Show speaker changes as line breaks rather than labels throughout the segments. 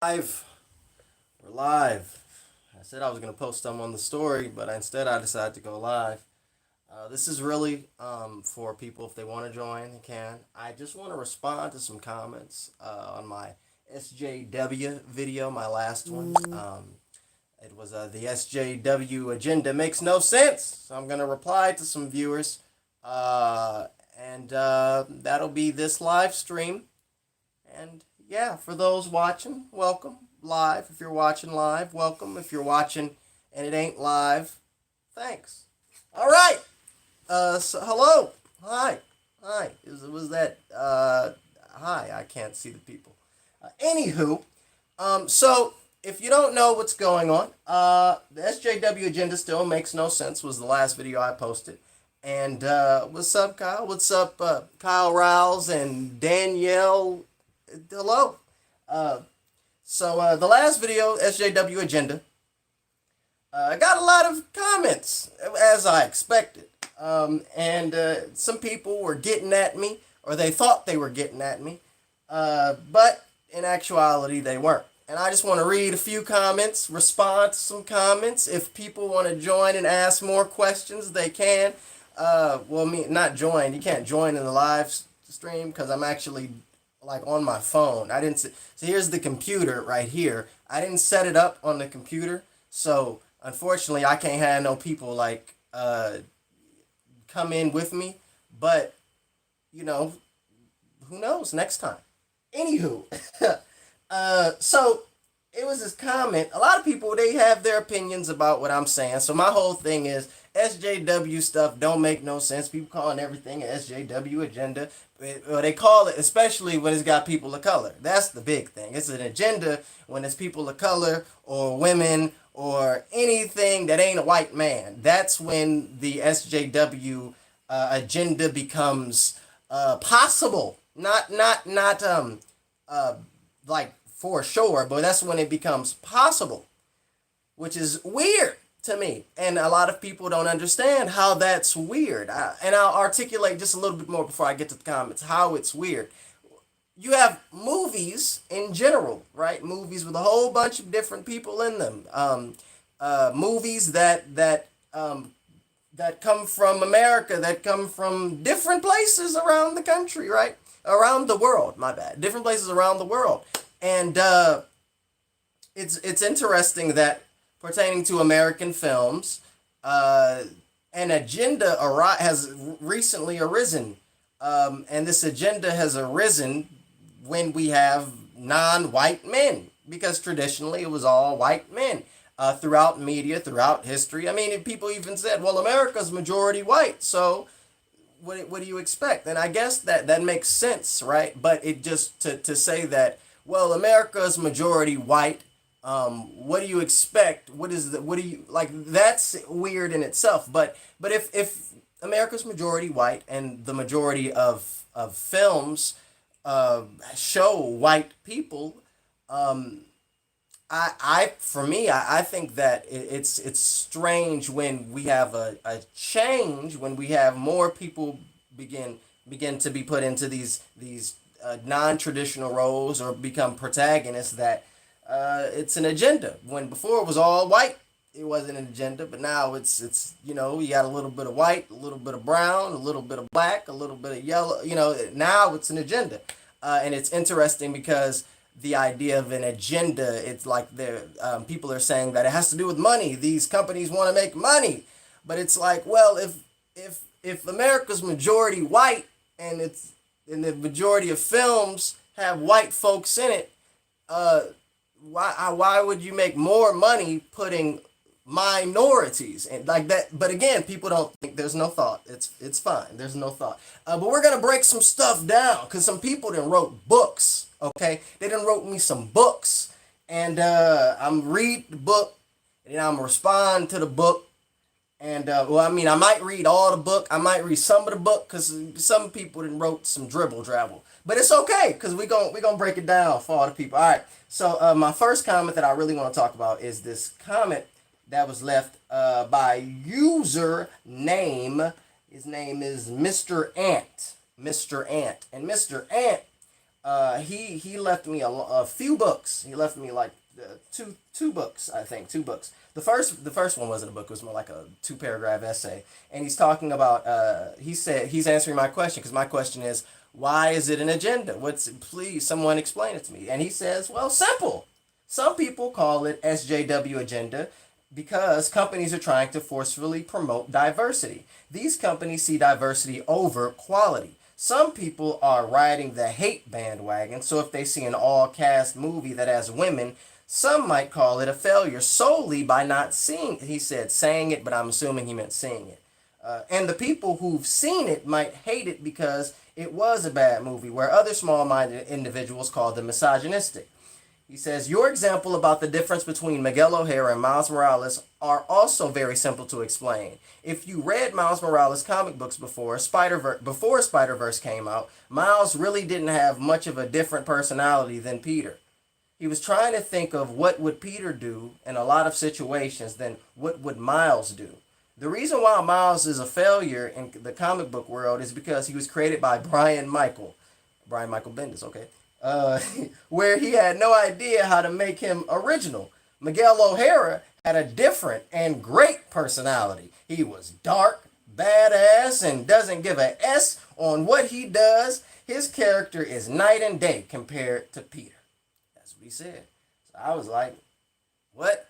Live. We're live. I said I was gonna post them on the story, but instead I decided to go live. This is really for people if they want to join, they can. I just want to respond to some comments on my SJW video, my last one. It was the SJW agenda makes no sense, so I'm gonna reply to some viewers, and that'll be this live stream. And yeah, for those watching, welcome live. If you're watching live, welcome. If you're watching and it ain't live, thanks. All right. So hello. Hi. Hi. Was that hi, I can't see the people. Anywho, so if you don't know what's going on, the SJW agenda still makes no sense was the last video I posted. And what's up, Kyle? What's up, Kyle Rouse and Danielle? Hello. So the last video, SJW agenda, got a lot of comments as I expected. And some people were getting at me, or they thought they were getting at me, but in actuality they weren't. And I just want to read a few comments, respond to some comments. If people want to join and ask more questions, they can. Not join. You can't join in the live stream because I'm actually like on my phone. I didn't. So here's the computer right here. I didn't set it up on the computer, so unfortunately I can't have no people like come in with me. But you know, who knows next time. Anywho, so it was this comment. A lot of people, they have their opinions about what I'm saying. So my whole thing is SJW stuff don't make no sense. People calling everything an SJW agenda. They call it, especially when it's got people of color. That's the big thing. It's an agenda when it's people of color or women or anything that ain't a white man. That's when the SJW agenda becomes possible. Not like for sure, but that's when it becomes possible, which is weird to me. And a lot of people don't understand how that's weird. And I'll articulate just a little bit more before I get to the comments how it's weird. You have movies in general, right? Movies with a whole bunch of different people in them. Movies that come from America, that come from different places around the country, right? Around the world, my bad. Different places around the world. And it's interesting that pertaining to American films, an agenda has recently arisen. And this agenda has arisen when we have non-white men, because traditionally it was all white men throughout media, throughout history. I mean, people even said, well, America's majority white, so what do you expect? And I guess that makes sense, right? But it just to say that, well, America's majority white, what do you expect? What do you like? That's weird in itself. But if America's majority white and the majority of films show white people, I think that it's strange when we have a change, when we have more people begin to be put into these non-traditional roles or become protagonists, that it's an agenda. When before it was all white, it wasn't an agenda, but now it's you got a little bit of white, a little bit of brown, a little bit of black, a little bit of yellow. Now it's an agenda, and it's interesting because the idea of an agenda, it's like people are saying that it has to do with money. These companies want to make money, but it's like, well, if America's majority white and the majority of films have white folks in it, why would you make more money putting minorities and like that? But again, people don't think, there's no thought. It's fine. There's no thought. But we're gonna break some stuff down because some people done wrote books. Okay, they done wrote me some books, and I'm read the book, and I'm respond to the book. And I might read all the book. I might read some of the book because some people done wrote some dribble drabble. But it's okay because we gonna break it down for all the people. All right. So my first comment that I really want to talk about is this comment that was left by user name. His name is Mr. Ant. Mr. Ant. And Mr. Ant He left me a few books. He left me like two books, I think, two books. The first one wasn't a book; it was more like a 2 paragraph essay. And he's talking about. He said he's answering my question because my question is, why is it an agenda? Please someone explain it to me? And he says, well, simple. Some people call it SJW agenda because companies are trying to forcefully promote diversity. These companies see diversity over quality. Some people are riding the hate bandwagon, so if they see an all cast movie that has women, some might call it a failure solely by not seeing it. He said saying it, but I'm assuming he meant seeing it. And the people who've seen it might hate it because it was a bad movie, where other small minded individuals called them misogynistic. He says, your example about the difference between Miguel O'Hara and Miles Morales are also very simple to explain. If you read Miles Morales comic books before Spider-Verse came out, Miles really didn't have much of a different personality than Peter. He was trying to think of what would Peter do in a lot of situations than what would Miles do. The reason why Miles is a failure in the comic book world is because he was created by Brian Michael Bendis, okay? Where he had no idea how to make him original. Miguel O'Hara had a different and great personality. He was dark, badass, and doesn't give a S on what he does. His character is night and day compared to Peter. That's what he said. So I was like, what?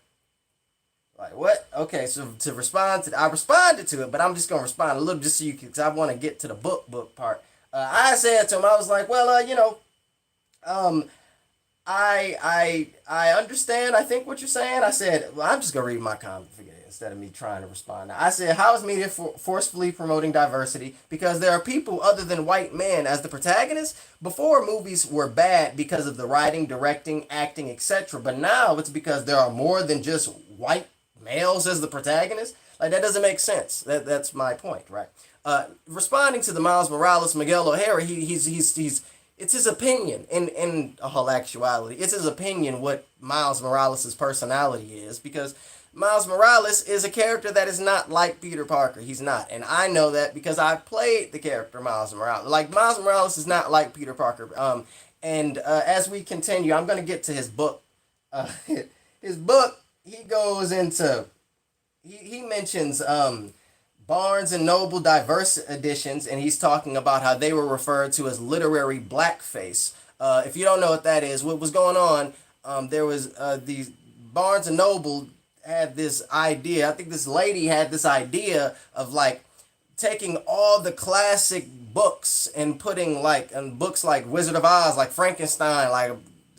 Like, what? Okay, so to respond to, I responded to it, but I'm just going to respond a little just so you can, because I want to get to the book part. I said to him, I was like, well, I understand. I think what you're saying. I said, well, I'm just gonna read my comment instead of me trying to respond. I said, how is media forcefully promoting diversity? Because there are people other than white men as the protagonists. Before, movies were bad because of the writing, directing, acting, etc. But now it's because there are more than just white males as the protagonists. Like, that doesn't make sense. That's my point, right? Responding to the Miles Morales, Miguel O'Hara, he's it's his opinion in all actuality. It's his opinion what Miles Morales' personality is, because Miles Morales is a character that is not like Peter Parker. He's not. And I know that because I played the character Miles Morales. Like, Miles Morales is not like Peter Parker. As we continue, I'm going to get to his book. His book, he goes into, he mentions Barnes and Noble diverse editions, and he's talking about how they were referred to as literary blackface. If you don't know what that is, what was going on? There was these Barnes and Noble had this idea. I think this lady had this idea of like taking all the classic books and putting like in books like Wizard of Oz, like Frankenstein, like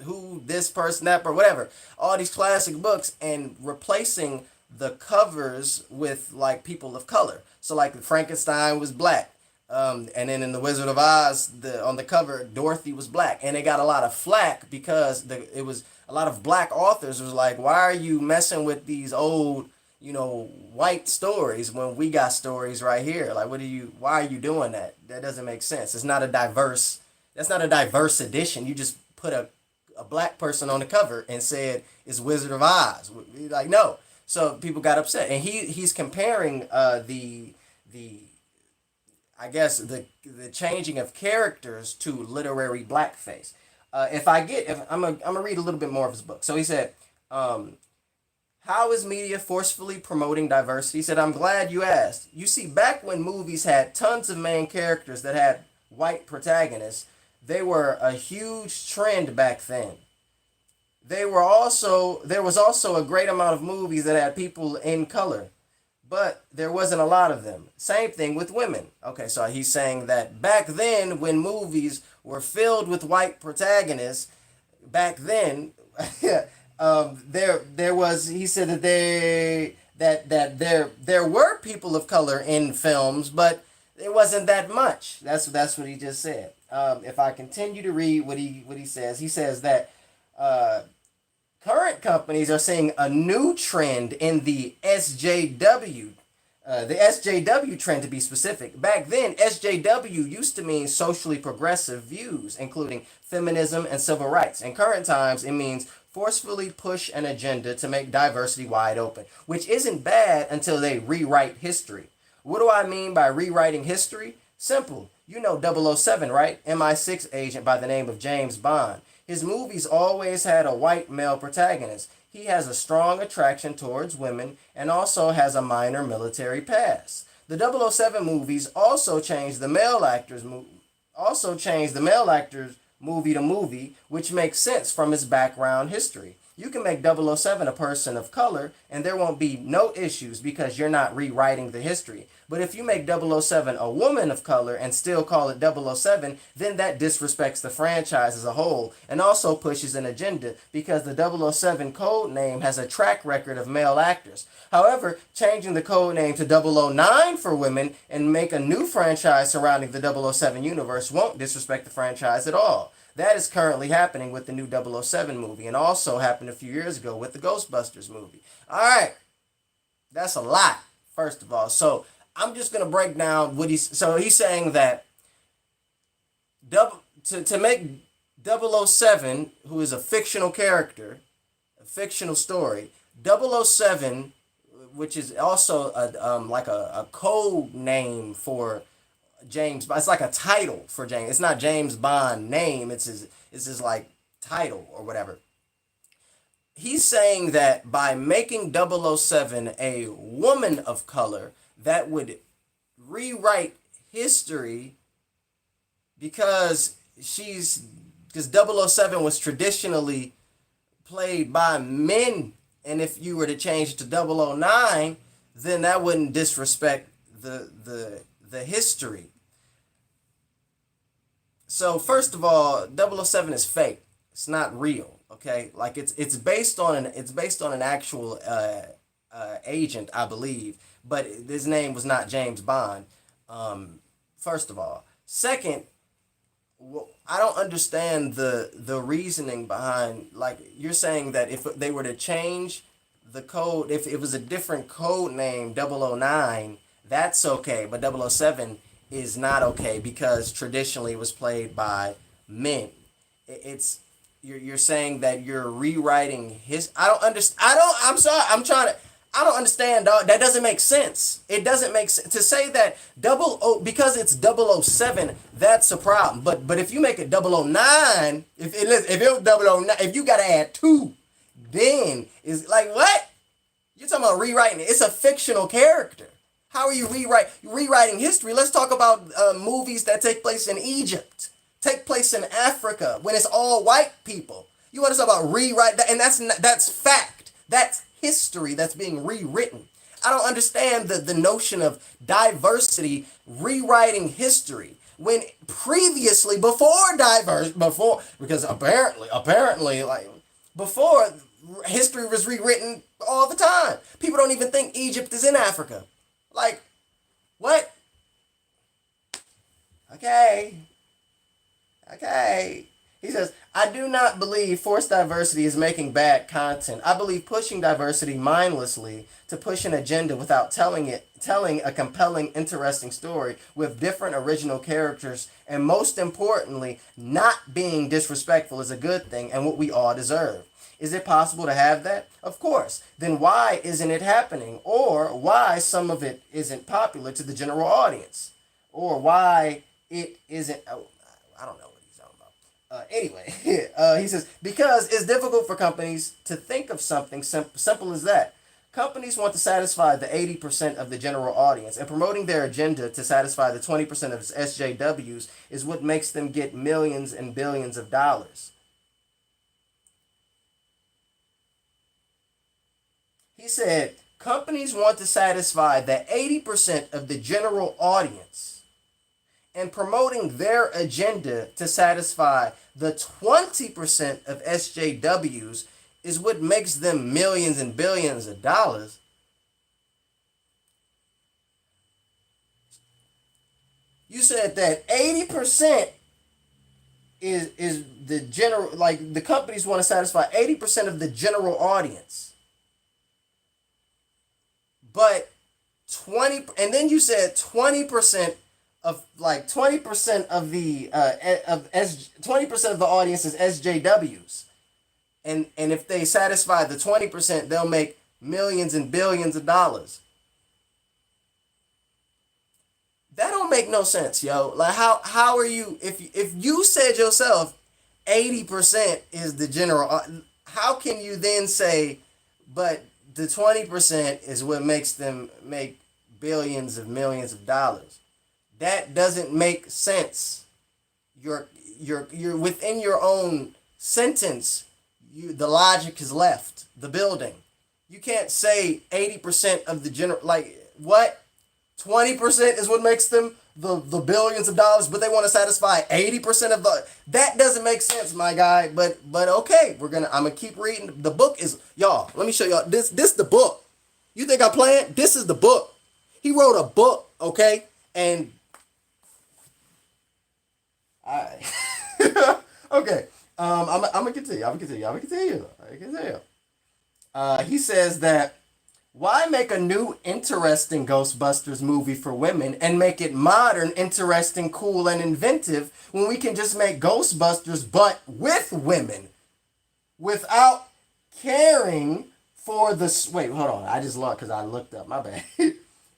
who this person that or whatever, all these classic books, and replacing the covers with like people of color. So like Frankenstein was black, and then in the Wizard of Oz, on the cover Dorothy was black, and they got a lot of flack because it was a lot of black authors was like, why are you messing with these old white stories when we got stories right here? Like, why are you doing that? That doesn't make sense. That's not a diverse edition. You just put a black person on the cover and said it's Wizard of Oz. Like, no. So people got upset, and he's comparing the changing of characters to literary blackface. I'm gonna read a little bit more of his book. So he said, how is media forcefully promoting diversity? He said, I'm glad you asked. You see, back when movies had tons of main characters that had white protagonists, they were a huge trend back then. There was also a great amount of movies that had people in color, but there wasn't a lot of them. Same thing with women. Okay, so he's saying that back then, when movies were filled with white protagonists, back then, there was. He said that there were people of color in films, but it wasn't that much. That's what he just said. If I continue to read what he says that. Current companies are seeing a new trend in the SJW trend, to be specific. Back then, SJW used to mean socially progressive views, including feminism and civil rights. In current times, it means forcefully push an agenda to make diversity wide open, which isn't bad until they rewrite history. What do I mean by rewriting history? Simple. You know 007, right? MI6 agent by the name of James Bond. His movies always had a white male protagonist. He has a strong attraction towards women and also has a minor military past. The 007 movies also changed the male actors movie to movie, which makes sense from his background history. You can make 007 a person of color and there won't be no issues because you're not rewriting the history. But if you make 007 a woman of color and still call it 007, then that disrespects the franchise as a whole and also pushes an agenda because the 007 code name has a track record of male actors. However, changing the code name to 009 for women and make a new franchise surrounding the 007 universe won't disrespect the franchise at all. That is currently happening with the new 007 movie and also happened a few years ago with the Ghostbusters movie. All right, that's a lot, first of all. So I'm just going to break down what he's saying that to make 007, who is a fictional character, a fictional story, 007, which is also a code name for James. It's like a title for James. It's not James Bond name. It's his like title or whatever. He's saying that by making 007 a woman of color, that would rewrite history because 007 was traditionally played by men, and if you were to change it to 009, then that wouldn't disrespect the history. So first of all, 007 is fake. It's not real. Okay, like it's based on an actual agent, I believe, but his name was not James Bond. First of all, second, I don't understand the reasoning behind, like, you're saying that if they were to change the code, if it was a different code name, 009, that's okay, but 007 is not okay because traditionally it was played by men. It's you're saying that you're rewriting his. I don't understand. I'm sorry. I don't understand, dog. That doesn't make sense. It doesn't make sense to say that because it's 007. That's a problem. But if you make it 009, if it was 009, if you gotta add two, then it's like, what? You're talking about rewriting it. It's a fictional character. How are you rewriting history? Let's talk about movies that take place in Egypt, take place in Africa, when it's all white people. You want to talk about rewrite that, and that's fact. That's history that's being rewritten. I don't understand the notion of diversity rewriting history when previously because apparently like before, history was rewritten all the time. People don't even think Egypt is in Africa. Like, what? Okay. He says, I do not believe forced diversity is making bad content. I believe pushing diversity mindlessly to push an agenda without telling a compelling, interesting story with different original characters, and most importantly, not being disrespectful is a good thing and what we all deserve. Is it possible to have that? Of course. Then why isn't it happening? Or why some of it isn't popular to the general audience? Or why it isn't... Oh, I don't know what he's talking about. Anyway, he says, because it's difficult for companies to think of something simple as that. Companies want to satisfy the 80% of the general audience, and promoting their agenda to satisfy the 20% of its SJWs is what makes them get millions and billions of dollars. He said, companies want to satisfy the 80% of the general audience, and promoting their agenda to satisfy the 20% of SJWs is what makes them millions and billions of dollars. You said that 80% is the general, like the companies want to satisfy 80% of the general audience. But 20, and then you said 20% of 20% of the 20% of the audience is SJWs, and if they satisfy the 20%, they'll make millions and billions of dollars. That don't make no sense, yo. Like how are you if you said yourself 80% is the general how can you then say but the 20% is what makes them make billions of millions of dollars? That doesn't make sense. You're you're within your own sentence. The logic is left the building. You can't say 80% of the general like what 20% is what makes them the billions of dollars, but they want to satisfy 80% of the. That doesn't make sense, my guy. But okay, I'm gonna keep reading. The book is y'all. Let me show y'all this the book. You think I'm playing? This is the book. He wrote a book, okay, and I okay. I'm gonna continue. He says that why make a new, interesting Ghostbusters movie for women and make it modern, interesting, cool, and inventive when we can just make Ghostbusters but with women without caring for the. Wait, hold on. I just looked because I looked up. My bad.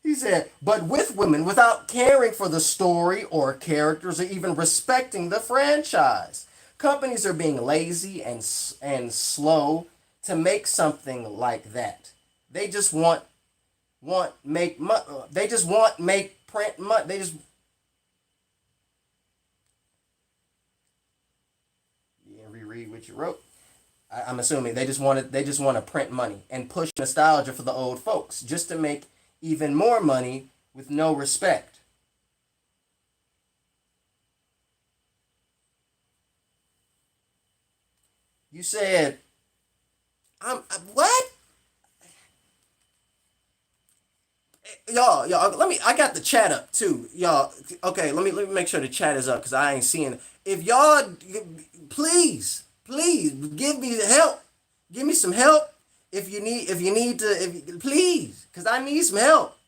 He said, but with women without caring for the story or characters or even respecting the franchise. Companies are being lazy and slow to make something like that. They just want make they just want make print money. They just you didn't reread what you wrote. I'm assuming they just want to print money and push nostalgia for the old folks just to make even more money with no respect. You said what? Y'all, let me. I got the chat up too, y'all. Okay, let me make sure the chat is up because I ain't seeing it. If y'all, please give me help. Give me some help if you need to, please, because I need some help.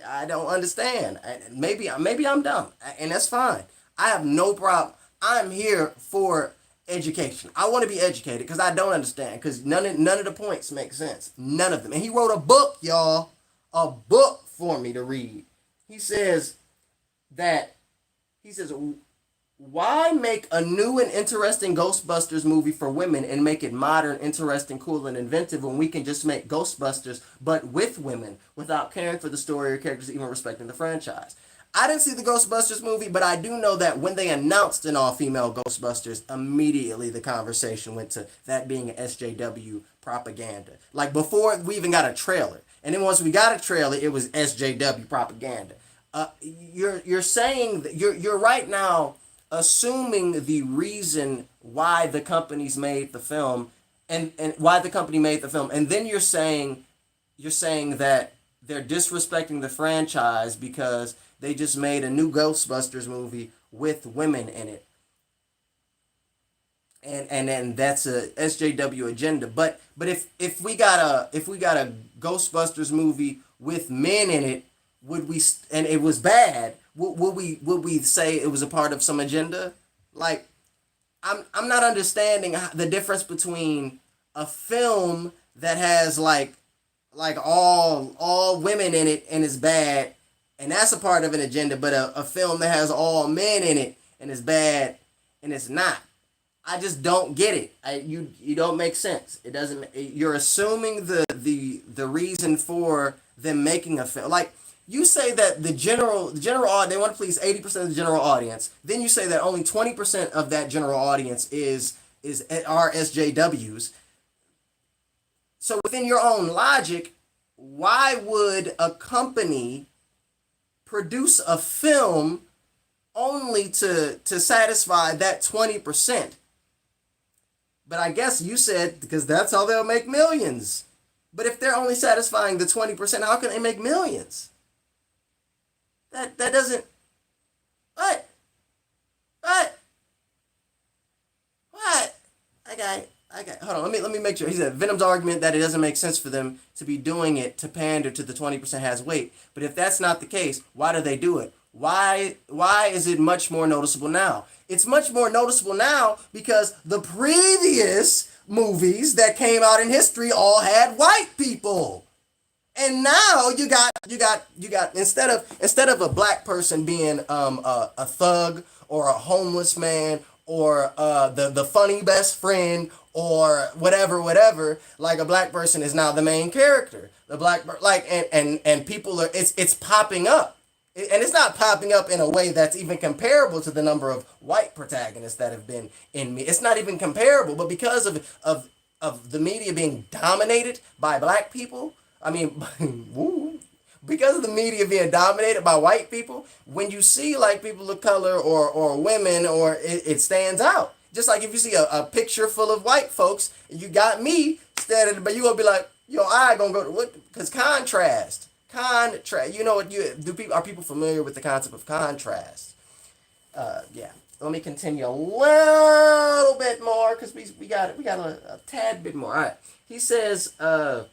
I don't understand. Maybe I'm dumb, and that's fine. I have no problem. I'm here for education. I want to be educated because I don't understand because none of the points make sense. None of them. And he wrote a book, y'all, a book for me to read. He says that he says why make a new and interesting Ghostbusters movie for women and make it modern, interesting, cool, and inventive when we can just make Ghostbusters but with women without caring for the story or characters, even respecting the franchise? I didn't see the Ghostbusters movie, but I do know that when they announced an all-female Ghostbusters, immediately the conversation went to that being an SJW propaganda. Like before we even got a trailer, and then once we got a trailer, it was SJW propaganda. You're saying that you're right now assuming the reason why the companies made the film and why the company made the film, and then you're saying that they're disrespecting the franchise because they just made a new Ghostbusters movie with women in it. And then that's a SJW agenda. But if we got a Ghostbusters movie with men in it, would we and it was bad? Would we say it was a part of some agenda? Like I'm not understanding the difference between a film that has like all women in it and is bad, and that's a part of an agenda, but a film that has all men in it and is bad and it's not. I just don't get it. You don't make sense. It doesn't. You're assuming the reason for them making a film. Like you say that the general audience, they want to please 80% of the general audience. Then you say that only 20% of that general audience are SJWs. So within your own logic, why would a company produce a film only to satisfy that 20%? But I guess you said because that's how they'll make millions. But if they're only satisfying the 20%, how can they make millions? That doesn't. What? What? What? I got. Hold on. Let me make sure. He said Venom's argument that it doesn't make sense for them to be doing it to pander to the 20% has weight. But if that's not the case, why do they do it? Why is it much more noticeable now? It's much more noticeable now because the previous movies that came out in history all had white people. And now you got instead of a black person being a thug or a homeless man or the funny best friend or whatever, like a black person is now the main character. The black like and people are it's popping up. And it's not popping up in a way that's even comparable to the number of white protagonists that have been in me. It's not even comparable, but because of the media being dominated by black people, I mean, woo, because of the media being dominated by white people, when you see like people of color or women, or it stands out. Just like if you see a picture full of white folks, you got me standing, but you gonna be like, your eye gonna go to what? Because contrast. You know what? Are people familiar with the concept of contrast? Yeah. Let me continue a little bit more because we got a tad bit more. All right. He says, and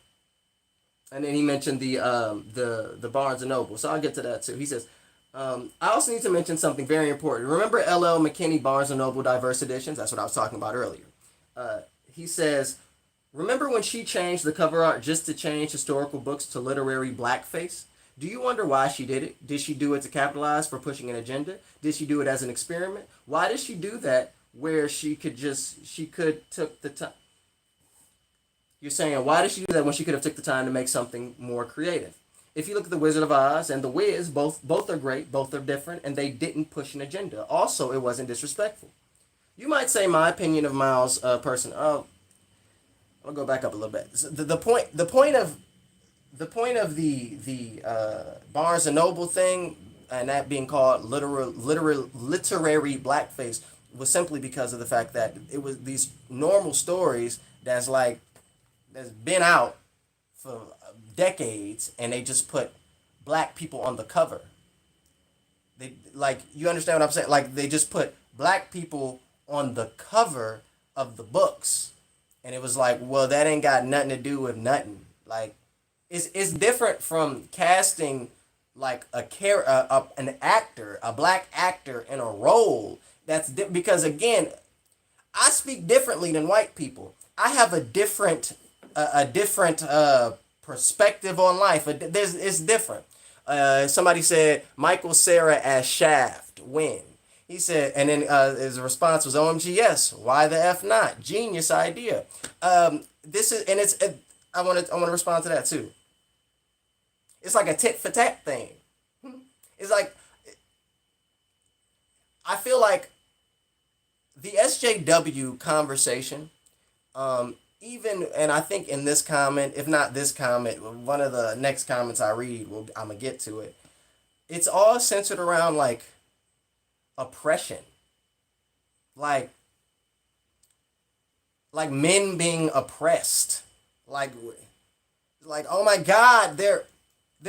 then he mentioned the Barnes and Noble. So I'll get to that too. He says, I also need to mention something very important. Remember L.L. McKinney Barnes and Noble Diverse Editions? That's what I was talking about earlier. He says, remember when she changed the cover art just to change historical books to literary blackface? Do you wonder why she did it? Did she do it to capitalize for pushing an agenda? Did she do it as an experiment? Why did she do that where she could took the time? You're saying, why did she do that when she could have took the time to make something more creative? If you look at The Wizard of Oz and The Wiz, both are great, both are different, and they didn't push an agenda. Also, it wasn't disrespectful. You might say my opinion of Miles' person. Oh, I'll go back up a little bit. So the point of the Barnes and Noble thing, and that being called literary blackface, was simply because of the fact that it was these normal stories that's been out for decades, and they just put black people on the cover. They you understand what I'm saying? Like they just put black people on the cover of the books, and it was like, well, that ain't got nothing to do with nothing. Like it's different from casting like an actor, a black actor in a role. Because again, I speak differently than white people. I have a different perspective on life. It's different. Somebody said Michael Cera as Shaft. When he said, and then his response was, "OMG, yes. Why the f not? Genius idea." This is, and I want to respond to that too. It's like a tit for tat thing. It's like I feel like the SJW conversation. Even, and I think in this comment, if not this comment, one of the next comments I read, I'm gonna get to it. It's all centered around like oppression, like men being oppressed, like oh my God, they're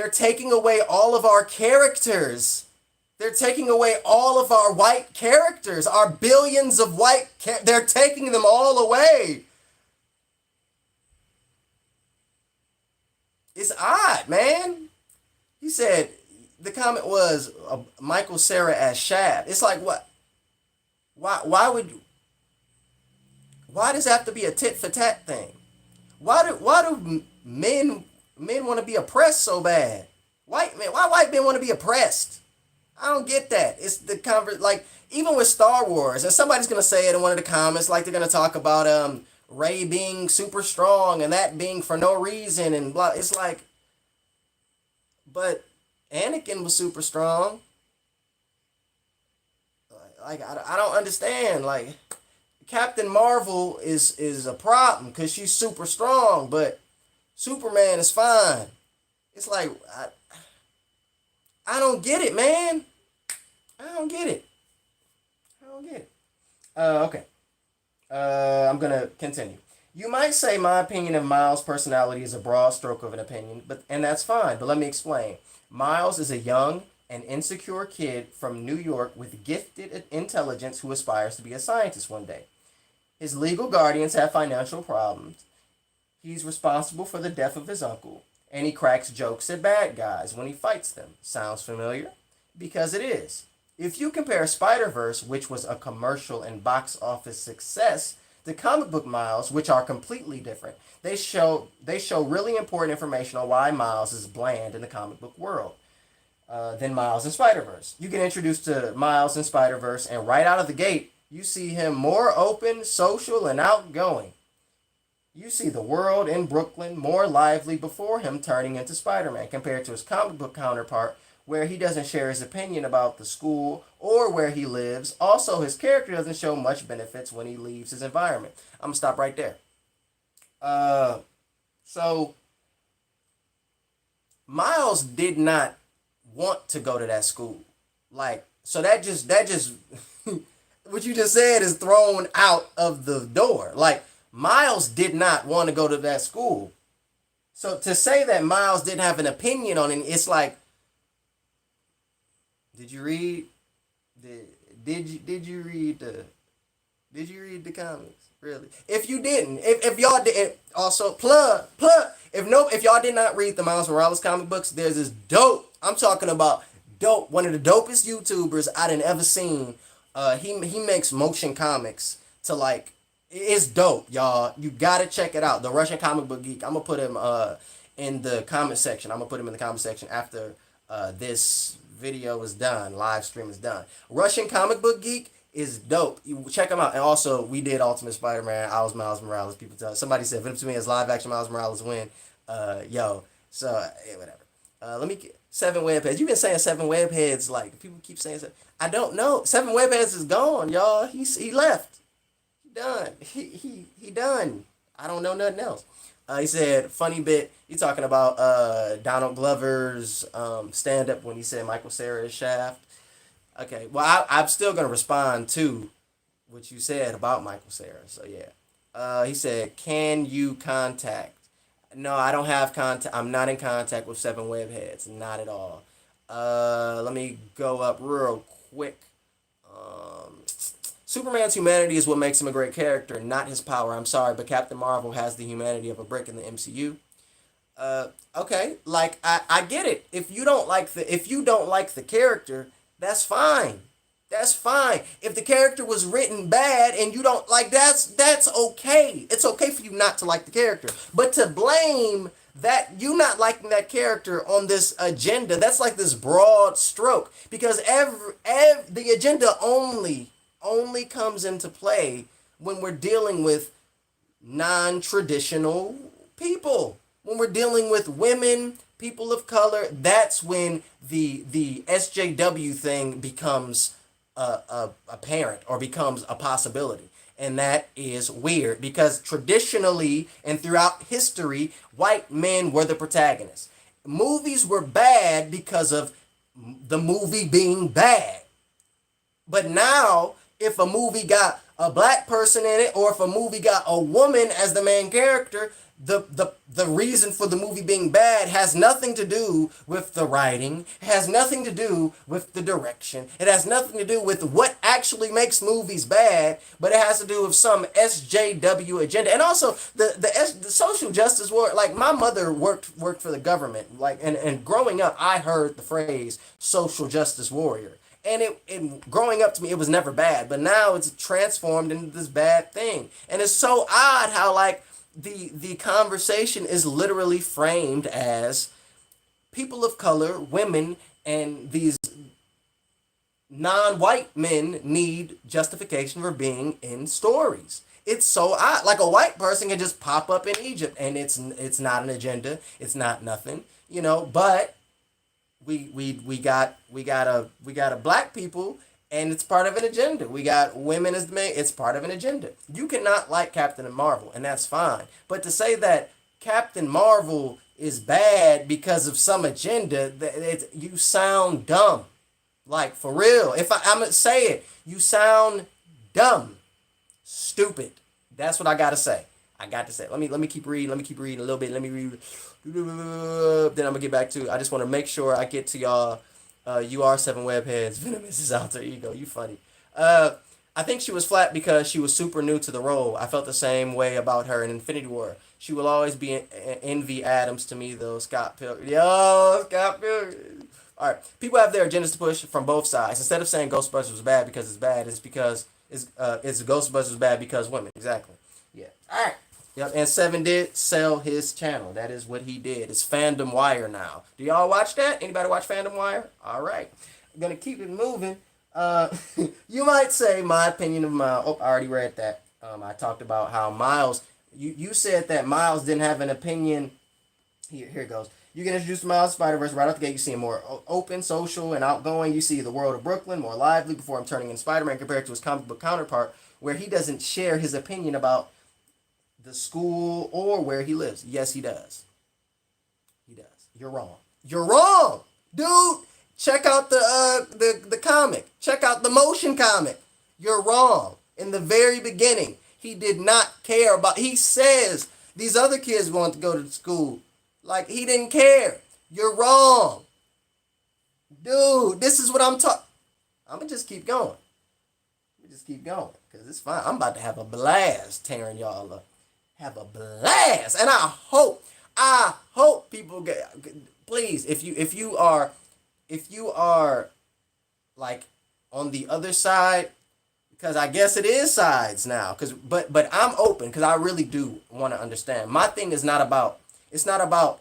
taking away all of our characters. They're taking away all of our white characters, our billions of they're taking them all away. It's odd, man. He said, the comment was Michael Cera as Shaft. It's like, what? Why does it have to be a tit for tat thing? Why do men want to be oppressed so bad? Why white men want to be oppressed? I don't get that. It's the like even with Star Wars, and somebody's gonna say it in one of the comments, like they're gonna talk about Rey being super strong and that being for no reason and blah. It's like, but Anakin was super strong. I don't understand. Like Captain Marvel is a problem because she's super strong, but Superman is fine. It's like I don't get it, man. I don't get it. Okay. I'm gonna continue. You might say my opinion of Miles' personality is a broad stroke of an opinion, and that's fine. But let me explain. Miles is a young and insecure kid from New York with gifted intelligence who aspires to be a scientist one day. His legal guardians have financial problems. He's responsible for the death of his uncle, and he cracks jokes at bad guys when he fights them. Sounds familiar? Because it is. If you compare Spider-Verse, which was a commercial and box office success, The comic book Miles, which are completely different, they show really important information on why Miles is bland in the comic book world than Miles in Spider-Verse. You get introduced to Miles in Spider-Verse, and right out of the gate, you see him more open, social, and outgoing. You see the world in Brooklyn more lively before him turning into Spider-Man compared to his comic book counterpart, where he doesn't share his opinion about the school or where he lives. Also, his character doesn't show much benefits when he leaves his environment. I'm gonna stop right there. So Miles did not want to go to that school. Like, so that just what you just said is thrown out of the door. Like, Miles did not want to go to that school. So to say that Miles didn't have an opinion on it, it's like, did you read the did you read the comics? Really? If you didn't, if y'all didn't, also plug. If y'all did not read the Miles Morales comic books, there's this dope. I'm talking about dope. One of the dopest YouTubers I done ever seen. He makes motion comics to like. It's dope, y'all. You gotta check it out. The Russian Comic Book Geek. I'm gonna put him in the comment section. I'm gonna put him in the comment section after this video is done. Live stream is done. Russian Comic Book Geek is dope. You check him out. And also, we did Ultimate Spider-Man. I was Miles Morales. People tell somebody said Venom to me as live action Miles Morales win. Yo. So whatever. Let me get 7 webheads. You've been saying 7 webheads like people keep saying. I don't know. 7 webheads is gone, y'all. He left. Done. He done. I don't know nothing else. He said, funny bit, you talking about Donald Glover's stand-up when he said Michael Cera is Shaft. Okay, well, I'm still going to respond to what you said about Michael Cera, so yeah. He said, can you contact? No, I don't have contact. I'm not in contact with 7 webheads. Not at all. Let me go up real quick. Superman's humanity is what makes him a great character, not his power. I'm sorry, but Captain Marvel has the humanity of a brick in the MCU. Okay, like I get it. If you don't like the character, that's fine. That's fine. If the character was written bad and you don't like that's okay. It's okay for you not to like the character. But to blame that you not liking that character on this agenda, that's like this broad stroke. Because the agenda only comes into play when we're dealing with non-traditional people. When we're dealing with women, people of color, that's when the SJW thing becomes apparent or becomes a possibility. And that is weird because traditionally and throughout history, white men were the protagonists. Movies were bad because of the movie being bad. But now, if a movie got a black person in it, or if a movie got a woman as the main character, the reason for the movie being bad has nothing to do with the writing. It has nothing to do with the direction. It has nothing to do with what actually makes movies bad, but it has to do with some SJW agenda. And also the social justice war. Like, my mother worked for the government. Like, and growing up, I heard the phrase social justice warrior. And it growing up to me, it was never bad, but now it's transformed into this bad thing. And it's so odd how like the conversation is literally framed as people of color, women, and these non-white men need justification for being in stories. It's so odd. Like, a white person can just pop up in Egypt, and it's not an agenda. It's not nothing, but we got a black people, and it's part of an agenda. We got women as the main. It's part of an agenda. You cannot like Captain Marvel, and that's fine. But to say that Captain Marvel is bad because of some agenda, you sound dumb. Like, for real. If I'm gonna say it, you sound dumb, stupid. That's what I gotta say. Let me keep reading. Let me keep reading a little bit. Let me read. Then I'm gonna get back to. I just want to make sure I get to y'all. You are 7 webheads. Venomous is alter ego. You funny. I think she was flat because she was super new to the role. I felt the same way about her in Infinity War. She will always be Envy Adams to me, though. Scott Pilgrim. Yo, Scott Pilgrim. All right. People have their agendas to push from both sides. Instead of saying Ghostbusters was bad because it's bad, it's because Is Ghostbusters bad because women? Exactly. Yeah. All right. Yep. And Seven did sell his channel. That is what he did. It's Fandom Wire now. Do y'all watch that? Anybody watch Fandom Wire? All right. I'm gonna keep it moving. Uh, you might say my opinion of Miles. Oh, I already read that. I talked about how Miles. You said that Miles didn't have an opinion. Here it goes. You get introduced to Miles Spider-Verse right out the gate. You see him more open, social, and outgoing. You see the world of Brooklyn more lively before him turning into Spider-Man compared to his comic book counterpart, where he doesn't share his opinion about the school or where he lives. Yes, he does. He does. You're wrong. You're wrong, dude. Check out the comic. Check out the motion comic. You're wrong. In the very beginning, he did not care about. He says these other kids want to go to school. Like, he didn't care. You're wrong. Dude, this is what I'm talking. I'm going to just keep going. Just keep going. Because it's fine. I'm about to have a blast tearing y'all up. Have a blast. And I hope people get, please, if you are like on the other side, because I guess it is sides now. But I'm open because I really do want to understand. My thing is not about. It's not about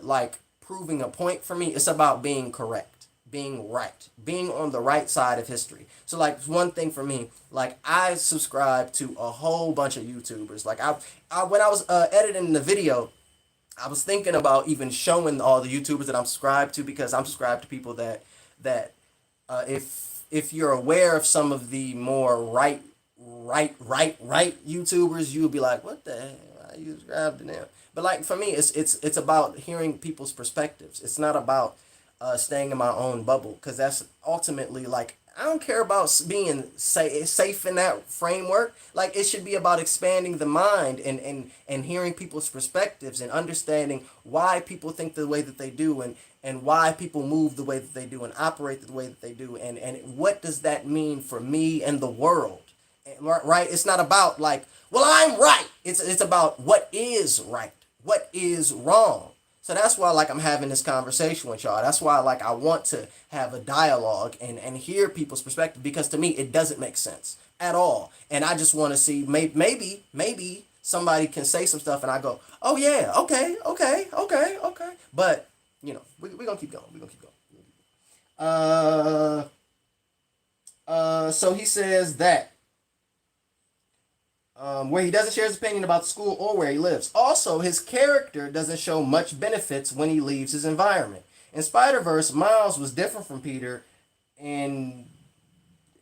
like proving a point for me. It's about being correct, being right, being on the right side of history. So like one thing for me, like I subscribe to a whole bunch of YouTubers. Like I when I was editing the video, I was thinking about even showing all the YouTubers that I'm subscribed to, because I'm subscribed to people that if you're aware of some of the more right YouTubers, you'll be like, what the hell? Why you subscribe to them? But like for me, it's about hearing people's perspectives. It's not about staying in my own bubble, because that's ultimately like I don't care about being safe in that framework. Like it should be about expanding the mind and hearing people's perspectives and understanding why people think the way that they do and why people move the way that they do and operate the way that they do and what does that mean for me and the world. Right? It's not about like, well, I'm right. It's about what is right, what is wrong. So that's why like I'm having this conversation with y'all. That's why like I want to have a dialogue and hear people's perspective, because to me it doesn't make sense at all. And I just want to see maybe somebody can say some stuff and I go, oh yeah, okay. But you know, we're gonna keep going. So he says that where he doesn't share his opinion about the school or where he lives. Also, his character doesn't show much benefits when he leaves his environment. In Spider-Verse, Miles was different from Peter in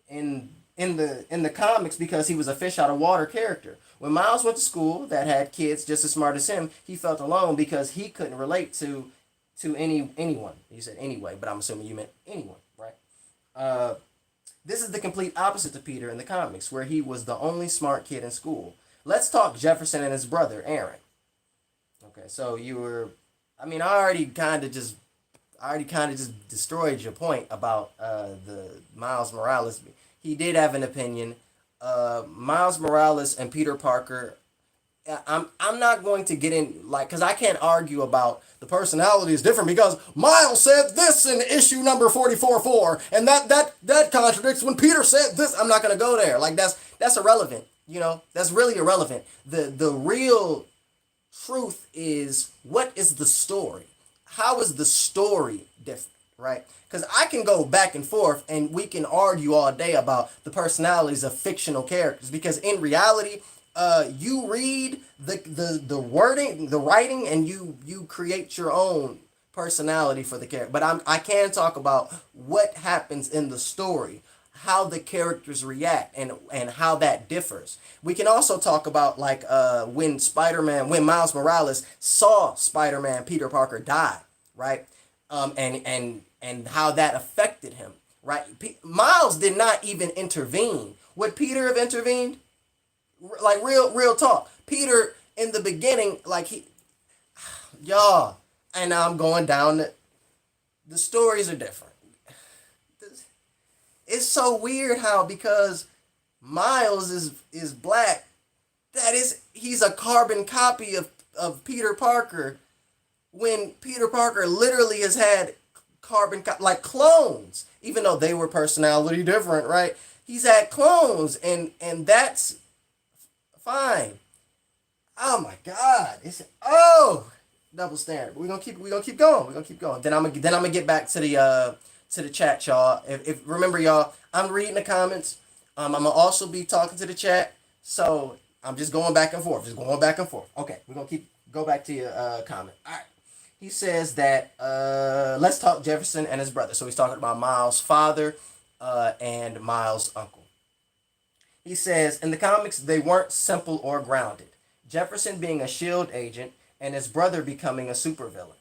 the comics because he was a fish out of water character. When Miles went to school that had kids just as smart as him, he felt alone because he couldn't relate to anyone. You said anyway, but I'm assuming you meant anyone, right? This is the complete opposite to Peter in the comics, where he was the only smart kid in school. Let's talk Jefferson and his brother, Aaron. Okay, so you were, I mean, I already kind of just destroyed your point about the Miles Morales. He did have an opinion. Miles Morales and Peter Parker, I'm not going to get in, like, because I can't argue about the personality is different because Miles said this in issue number 44.4, and that contradicts when Peter said this. I'm not going to go there. Like, that's irrelevant. You know, that's really irrelevant. The real truth is, what is the story? How is the story different, right? Because I can go back and forth and we can argue all day about the personalities of fictional characters, because in reality, you read the wording, the writing, and you create your own personality for the character. But I can talk about what happens in the story, how the characters react, and how that differs. We can also talk about like when Miles Morales saw Spider-Man Peter Parker die, right? And how that affected him, right? Miles did not even intervene. Would Peter have intervened? Like real talk. Peter in the beginning, like y'all, and now I'm going down the stories are different. It's so weird how, because Miles is black, he's a carbon copy of Peter Parker, when Peter Parker literally has had like clones, even though they were personality different, right? He's had clones, and that's fine. Oh my God! It's double standard. We're gonna keep going. We're gonna keep going. Then I'm gonna get back to the chat, y'all. If remember, y'all, I'm reading the comments. I'm gonna also be talking to the chat. So I'm just going back and forth. Okay, we're gonna go back to your comment. All right. He says that let's talk Jefferson and his brother. So he's talking about Miles' father and Miles' uncle. He says in the comics they weren't simple or grounded. Jefferson being a shield agent and his brother becoming a supervillain.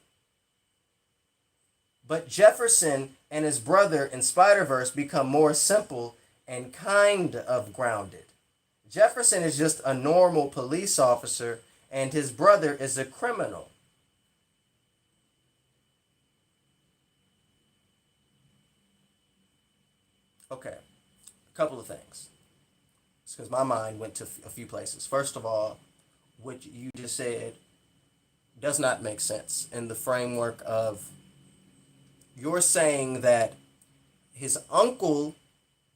But Jefferson and his brother in Spider-Verse become more simple and kind of grounded. Jefferson is just a normal police officer and his brother is a criminal. Okay, a couple of things. It's because my mind went to a few places. First of all, what you just said does not make sense in the framework of you're saying that his uncle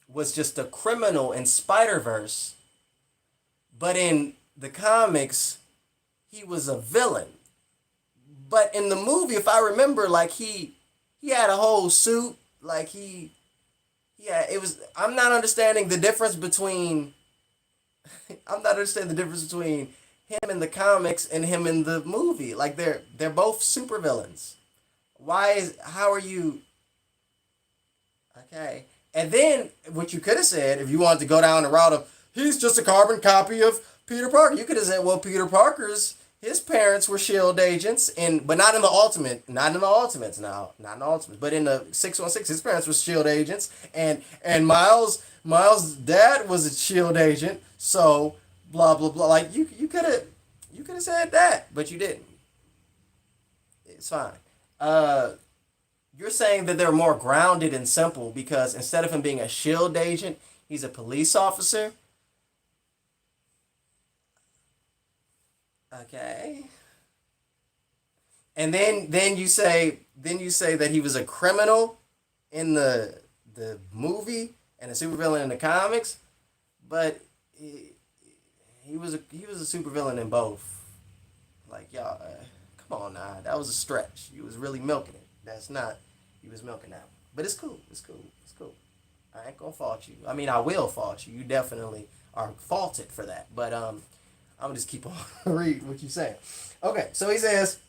was just a criminal in Spider-Verse, but in the comics, he was a villain. But in the movie, if I remember, like he had a whole suit, like it was. I'm not understanding the difference between. I'm not understanding the difference between him in the comics and him in the movie. Like they're both supervillains. How are you? Okay. And then what you could have said, if you wanted to go down the route of he's just a carbon copy of Peter Parker, you could have said, well, Peter Parker's his parents were shield agents, but not in the Ultimates, not in the Ultimates, but in the 616, his parents were shield agents, and Miles' dad was a shield agent, so blah blah blah. Like you could have said that, but you didn't. It's fine. You're saying that they're more grounded and simple because instead of him being a shield agent, he's a police officer. Okay. And then you say that he was a criminal in the movie and a supervillain in the comics, but he was a supervillain in both. Like y'all, come on now, that was a stretch. You was really milking it. That's not. He was milking that one. But it's cool. It's cool. It's cool. I ain't gonna fault you. I mean, I will fault you. You definitely are faulted for that. But I'm gonna just keep on reading what you say. Okay, so he says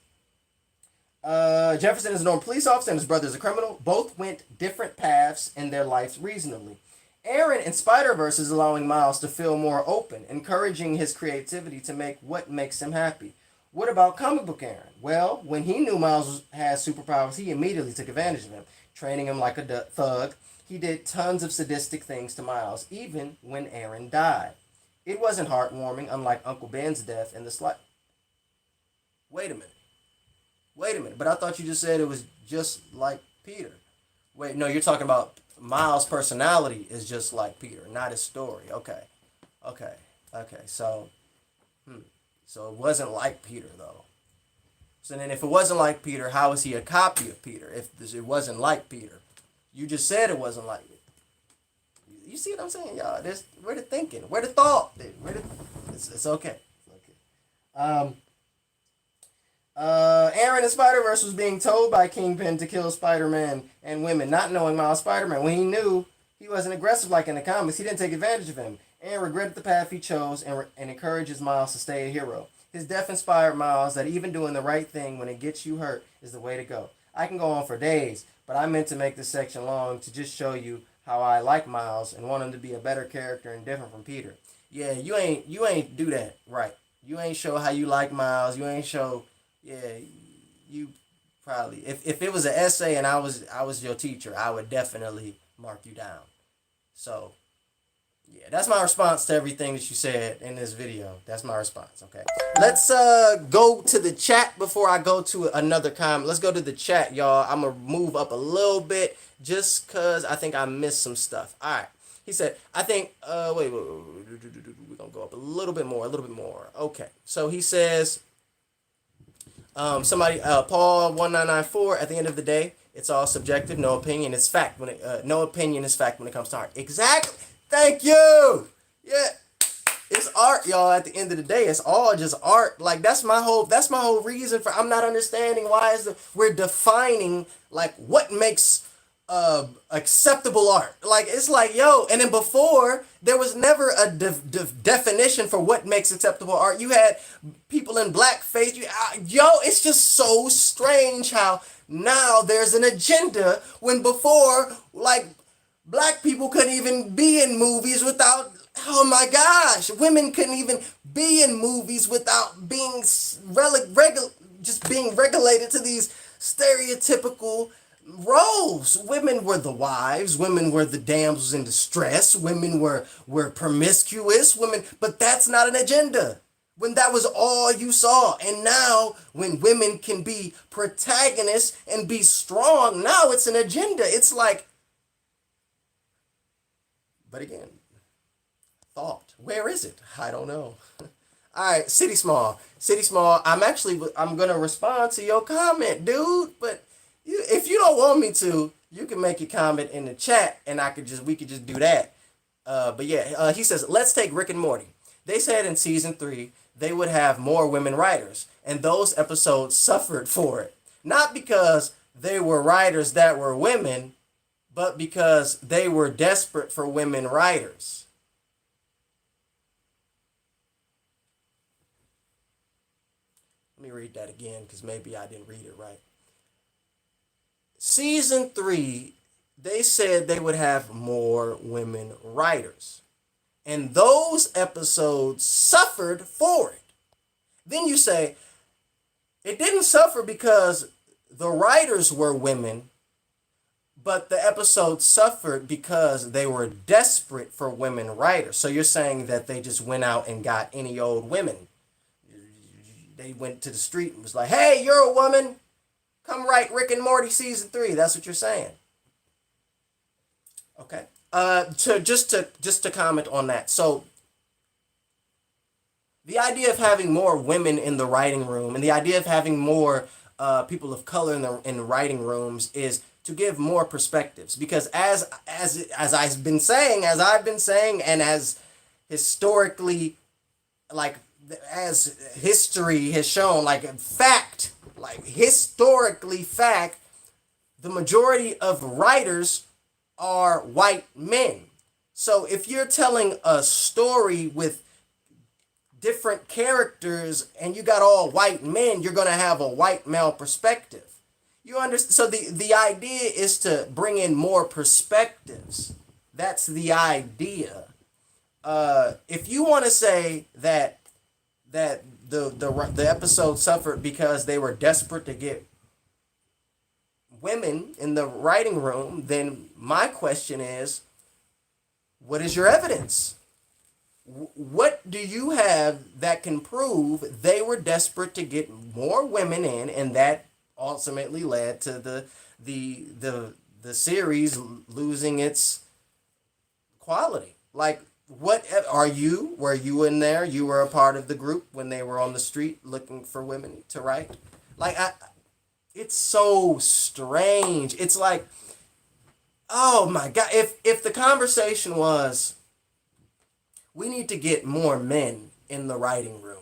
Jefferson is a normal police officer and his brother is a criminal. Both went different paths in their lives reasonably. Aaron in Spider-Verse is allowing Miles to feel more open, encouraging his creativity to make what makes him happy. What about comic book Aaron? Well, when he knew Miles had superpowers, he immediately took advantage of him, training him like a thug. He did tons of sadistic things to Miles, even when Aaron died. It wasn't heartwarming, unlike Uncle Ben's death in the slide. Wait a minute. But I thought you just said it was just like Peter. Wait, no, you're talking about Miles' personality is just like Peter, not his story. Okay. So it wasn't like Peter, though. So then if it wasn't like Peter, how is he a copy of Peter if it wasn't like Peter? You just said it wasn't like it. You see what I'm saying, y'all? Where the thinking, where the thought, it's okay. Aaron in Spider-Verse was being told by Kingpin to kill Spider-Man and women, not knowing Miles Spider-Man. When he knew he wasn't aggressive like in the comics, he didn't take advantage of him. Aaron regretted the path he chose and encourages Miles to stay a hero. His death inspired Miles that even doing the right thing when it gets you hurt is the way to go. I can go on for days, but I meant to make this section long to just show you how I like Miles and want him to be a better character and different from Peter. Yeah, you ain't do that right. You ain't show how you like Miles. You ain't show. Yeah, you probably if it was an essay and I was your teacher, I would definitely mark you down. So. Yeah, that's my response to everything that you said in this video. That's my response, okay? Let's go to the chat before I go to another comment. Let's go to the chat, y'all. I'm going to move up a little bit just because I think I missed some stuff. All right. He said, I think, wait. We're going to go up a little bit more. Okay. So he says, Paul 1994, at the end of the day, it's all subjective. No opinion is fact. No opinion is fact when it comes to art. Exactly. Thank you. Yeah. It's art, y'all. At the end of the day, it's all just art. Like that's my whole reason for I'm not understanding why we're defining like what makes acceptable art. Like it's like yo, and then before there was never a definition for what makes acceptable art. You had people in blackface. Yo, it's just so strange how now there's an agenda when before like black people couldn't even be in movies without, oh my gosh, women couldn't even be in movies without being just being regulated to these stereotypical roles. Women were the wives, women were the damsels in distress, women were promiscuous, women, but that's not an agenda. When that was all you saw. And now when women can be protagonists and be strong, now it's an agenda. It's like, but again, thought. Where is it? I don't know. All right, City Small. City Small, I'm going to respond to your comment, dude, but if you don't want me to, you can make your comment in the chat and we could just do that. But yeah, he says, let's take Rick and Morty. They said in season 3 they would have more women writers, and those episodes suffered for it. Not because they were writers that were women, but because they were desperate for women writers. Let me read that again because maybe I didn't read it right. Season 3, they said they would have more women writers. And those episodes suffered for it. Then you say, it didn't suffer because the writers were women, but the episode suffered because they were desperate for women writers. So you're saying that they just went out and got any old women. They went to the street and was like, hey, you're a woman. Come write Rick and Morty season 3. That's what you're saying. Okay. To comment on that. So the idea of having more women in the writing room and the idea of having more people of color in the writing rooms is to give more perspectives, because as I've been saying, and as historically, like as history has shown, historically fact, the majority of writers are white men. So if you're telling a story with different characters and you got all white men, you're going to have a white male perspective. You understand? So the idea is to bring in more perspectives. That's the idea. If you want to say that the episode suffered because they were desperate to get women in the writing room, then my question is, what is your evidence? What do you have that can prove they were desperate to get more women in, and that ultimately led to the series losing its quality? Like, what were you in there? You were a part of the group when they were on the street looking for women to write? Like, it's so strange. It's like, oh my God, if the conversation was, we need to get more men in the writing room,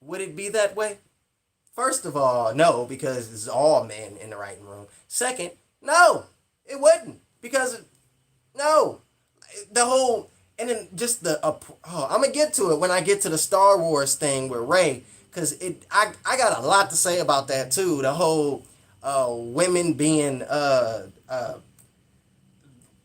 would it be that way? First of all, no, because it's all men in the writing room. Second, no, it wouldn't, because no, the whole, and then just I'm gonna get to it when I get to the Star Wars thing with Rey, because I got a lot to say about that too. The whole women being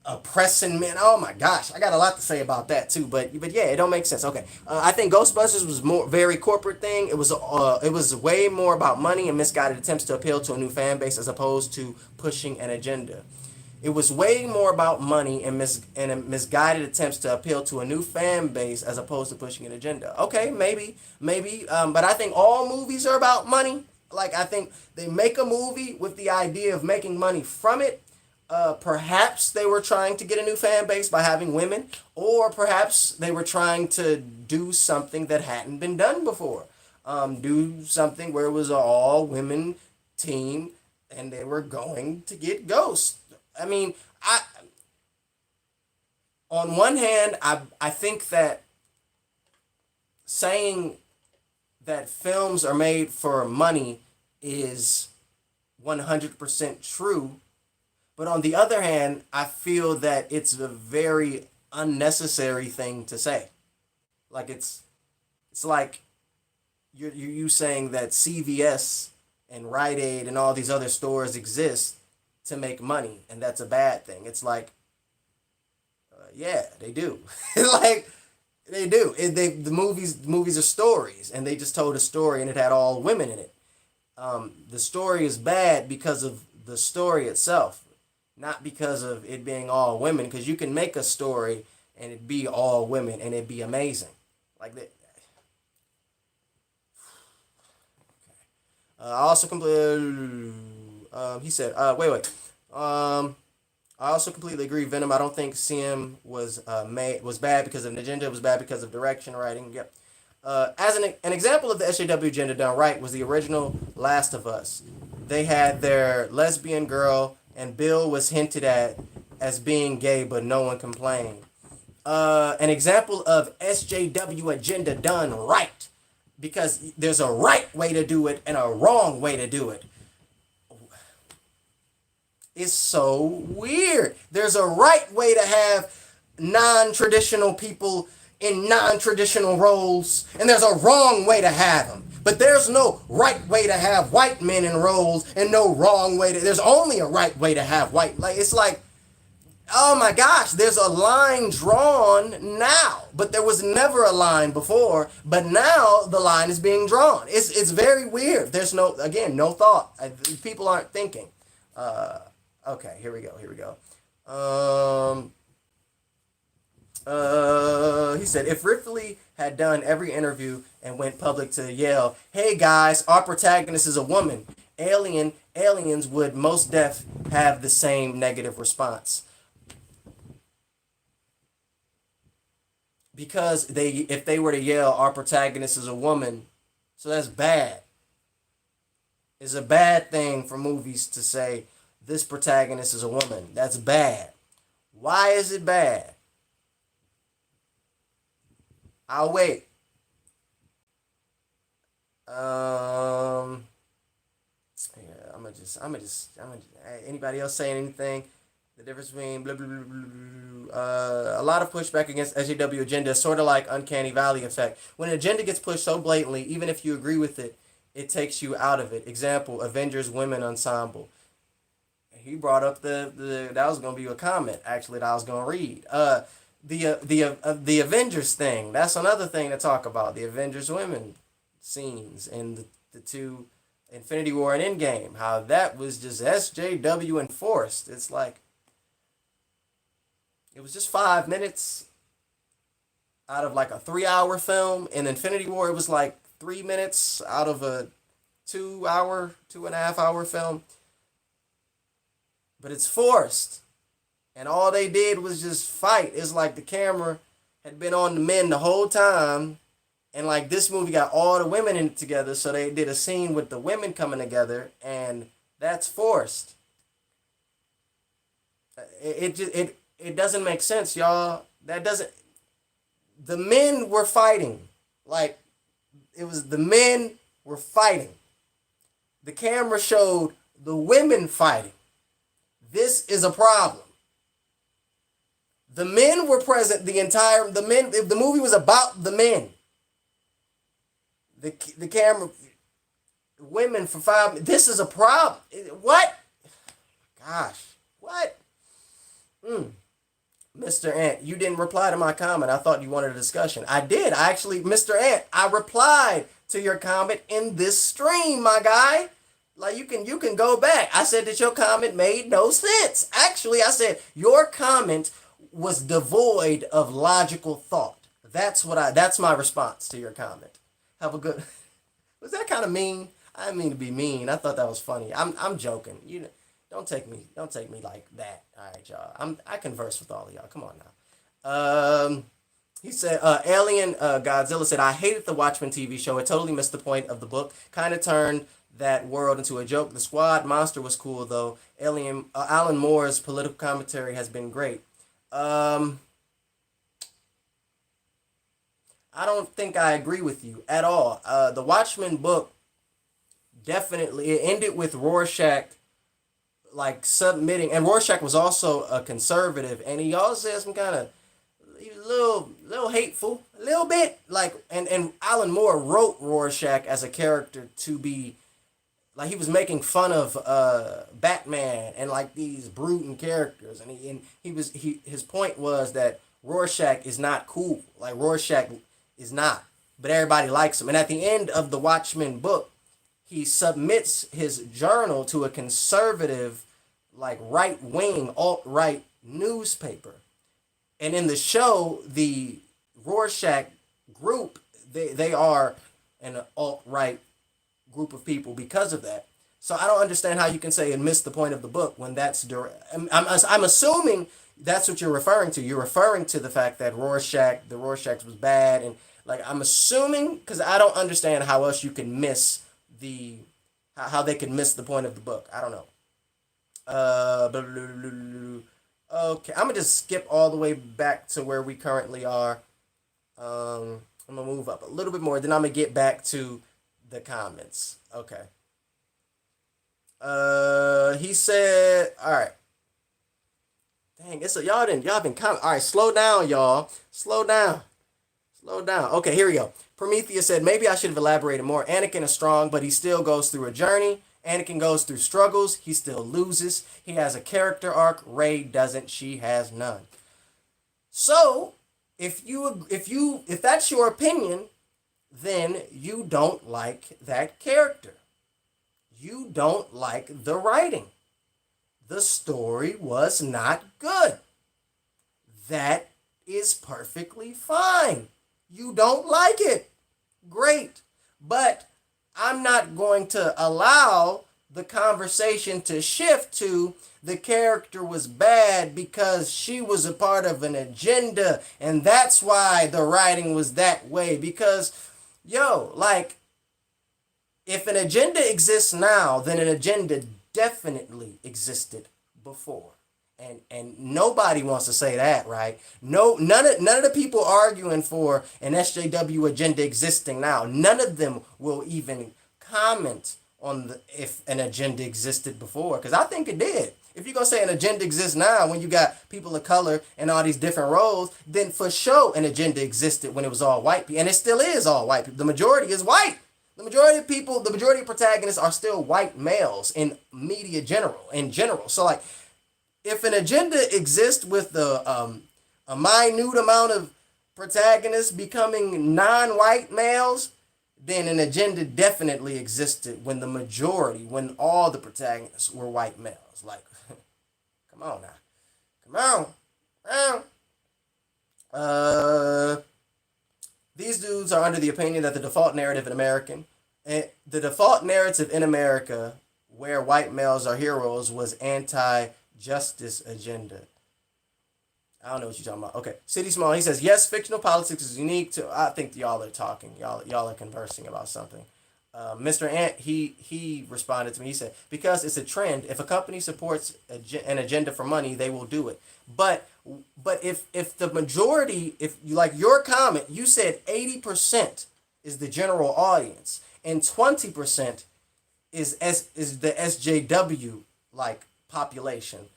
oppressing men. Oh my gosh, I got a lot to say about that too. But yeah, it don't make sense. Okay, I think Ghostbusters was more very corporate thing. It was way more about money and misguided attempts to appeal to a new fan base as opposed to pushing an agenda. It was way more about money and misguided attempts to appeal to a new fan base as opposed to pushing an agenda. Okay, maybe, but I think all movies are about money. Like, I think they make a movie with the idea of making money from it. Perhaps they were trying to get a new fan base by having women, or perhaps they were trying to do something that hadn't been done before. Do something where it was an all women team and they were going to get ghosts. I mean, On one hand, I think that saying that films are made for money is 100% true. But on the other hand, I feel that it's a very unnecessary thing to say. Like it's like you saying that CVS and Rite Aid and all these other stores exist to make money, and that's a bad thing. It's like, yeah, they do. Like they do. The movies are stories, and they just told a story, and it had all women in it. The story is bad because of the story itself, not because of it being all women. Because you can make a story and it be all women and it be amazing, like that. I also completely. He said, wait. I also completely agree. Venom. I don't think CM was bad because of an agenda. It was bad because of direction, writing. Yep. As an example of the SJW agenda done right was the original Last of Us. They had their lesbian girl, and Bill was hinted at as being gay, but no one complained. An example of SJW agenda done right, because there's a right way to do it and a wrong way to do it. It's so weird. There's a right way to have non-traditional people in non-traditional roles, and there's a wrong way to have them. But there's no right way to have white men in roles, and no wrong way to. There's only a right way to have white. Like it's like, oh my gosh, there's a line drawn now, but there was never a line before. But now the line is being drawn. It's very weird. There's no thought. People aren't thinking. Uh, okay, here we go. Here we go. Um, he said if Ripley had done every interview and went public to yell, "Hey guys, our protagonist is a woman," aliens would most def have the same negative response, because if they were to yell, "Our protagonist is a woman," so that's bad. It's a bad thing for movies to say this protagonist is a woman. That's bad. Why is it bad? I'll wait. Um, yeah, Anybody else saying anything? The difference between blah blah blah blah blah. A lot of pushback against SJW agenda is sort of like uncanny valley effect. When an agenda gets pushed so blatantly, even if you agree with it, it takes you out of it. Example: Avengers women ensemble. He brought up the that was gonna be a comment actually that I was gonna read. The Avengers thing. That's another thing to talk about. The Avengers women scenes and the two Infinity War and Endgame. How that was just SJW enforced. It's like it was just 5 minutes out of like a 3 hour film. In Infinity War, it was like 3 minutes out of a 2 hour, 2.5 hour film. But it's forced. And all they did was just fight. It's like the camera had been on the men the whole time. And like this movie got all the women in it together. So they did a scene with the women coming together. And that's forced. It doesn't make sense, y'all. That doesn't. The men were fighting. Like, it was the men were fighting. The camera showed the women fighting. This is a problem. The men were present the men, if the movie was about the men, the camera, women for 5 minutes, this is a problem. What? Gosh, what? Mr. Ant, you didn't reply to my comment. I thought you wanted a discussion. I did. I actually, Mr. Ant, I replied to your comment in this stream, my guy. Like you can go back. I said that your comment made no sense. Actually, I said your comment was devoid of logical thought. That's my response to your comment. Have a good. Was that kind of mean? I didn't mean to be mean. I thought that was funny. I'm joking. Don't take me like that. All right, y'all. I converse with all of y'all. Come on now. He said, Alien Godzilla said, I hated the Watchmen TV show. It totally missed the point of the book. Kind of turned that world into a joke. The Squad monster was cool though. Alan Moore's political commentary has been great. I don't think I agree with you at all. The Watchmen book definitely it ended with Rorschach like submitting, and Rorschach was also a conservative, and he also had some kind of he was a little hateful, a little bit like, and Alan Moore wrote Rorschach as a character to be like he was making fun of Batman and like these brooding characters, and his point was that Rorschach is not cool, like Rorschach is not, but everybody likes him. And at the end of the Watchmen book, he submits his journal to a conservative, like right wing alt right newspaper, and in the show, the Rorschach group they are an alt right group of people because of that. So I don't understand how you can say and miss the point of the book when that's I'm assuming that's what you're referring to. You're referring to the fact that the Rorschach was bad, and like I'm assuming because I don't understand how else you can miss the how they could miss the point of the book. I don't know. Okay, I'm gonna just skip all the way back to where we currently are. I'm gonna move up a little bit more, then I'm gonna get back to the comments. Okay. He said, all right. Dang, y'all been comment. All right, slow down, y'all. Slow down. Slow down. Okay, here we go. Prometheus said, maybe I should have elaborated more. Anakin is strong, but he still goes through a journey. Anakin goes through struggles. He still loses. He has a character arc. Rey doesn't. She has none. So, if that's your opinion, then you don't like that character. You don't like the writing. The story was not good. That is perfectly fine. You don't like it. Great. But I'm not going to allow the conversation to shift to the character was bad because she was a part of an agenda and that's why the writing was that way. Because, like, if an agenda exists now, then an agenda definitely existed before. And nobody wants to say that, right? No, none of the people arguing for an SJW agenda existing now, none of them will even comment on if an agenda existed before, because I think it did. If you're gonna say an agenda exists now when you got people of color and all these different roles, then for sure an agenda existed when it was all white people, and it still is all white people. The majority is white. The majority of people, the majority of protagonists are still white males in media in general. So like, if an agenda exists with a minute amount of protagonists becoming non-white males, then an agenda definitely existed when when all the protagonists were white males. Like, come on now. Come on. These dudes are under the opinion that the default narrative in America where white males are heroes was anti-justice agenda. I don't know what you're talking about. Okay, City Small, he says, yes, fictional politics is unique to, I think y'all are talking. Y'all are conversing about something. Mr. Ant, he responded to me. He said, because it's a trend. If a company supports an agenda for money, they will do it. But if the majority, if you like your comment, you said 80% is the general audience and 20% is the SJW like population.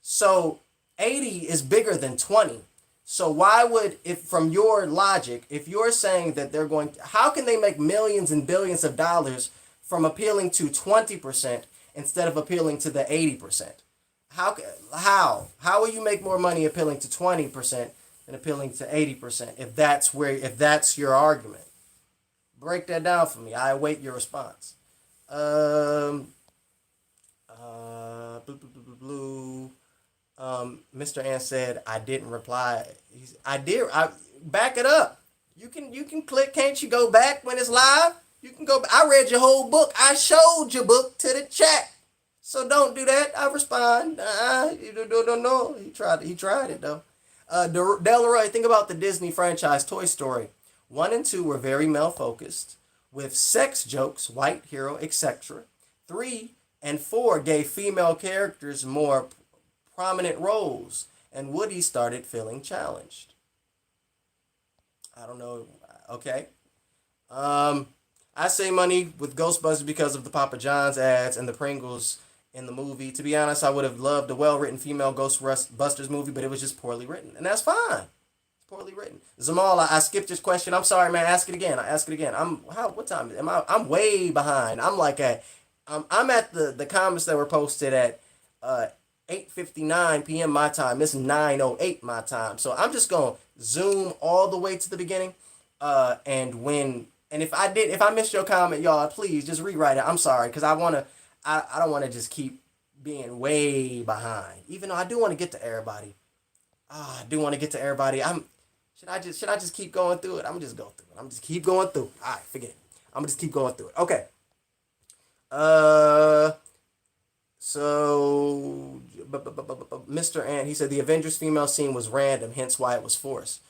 So 80 is bigger than 20. So why would, if from your logic, if you're saying that they're going to, how can they make millions and billions of dollars from appealing to 20% instead of appealing to the 80%? How will you make more money appealing to 20% than appealing to 80% if that's your argument? Break that down for me. I await your response. Mr. Ant said I didn't reply. I did. I back it up. You can click. Can't you go back when it's live? You can go. I read your whole book. I showed your book to the chat. So don't do that. I respond. You don't know. He tried it though. Delroy, think about the Disney franchise Toy Story. 1 and 2 were very male focused, with sex jokes, white hero, etc. 3 and 4 gave female characters more prominent roles, and Woody started feeling challenged. I don't know. Okay. I say money with Ghostbusters because of the Papa John's ads and the Pringles in the movie. To be honest, I would have loved a well-written female Ghostbusters movie, but it was just poorly written, and that's fine. It's poorly written. Zamal, I skipped this question. I'm sorry, man. Ask it again. I ask it again. What time am I? I'm way behind. I'm at the comments that were posted at 8:59 p.m. my time. It's 9:08 my time. So I'm just gonna zoom all the way to the beginning. And if I missed your comment, y'all, please just rewrite it. I'm sorry, because I don't wanna just keep being way behind. Even though I do want to get to everybody. I do want to get to everybody. Should I just keep going through it? I'm just go through it. I'm just keep going through. All right, forget it. I'm gonna just keep going through it. Okay. Uh so Mr. Ant, he said the Avengers female scene was random, hence why it was forced.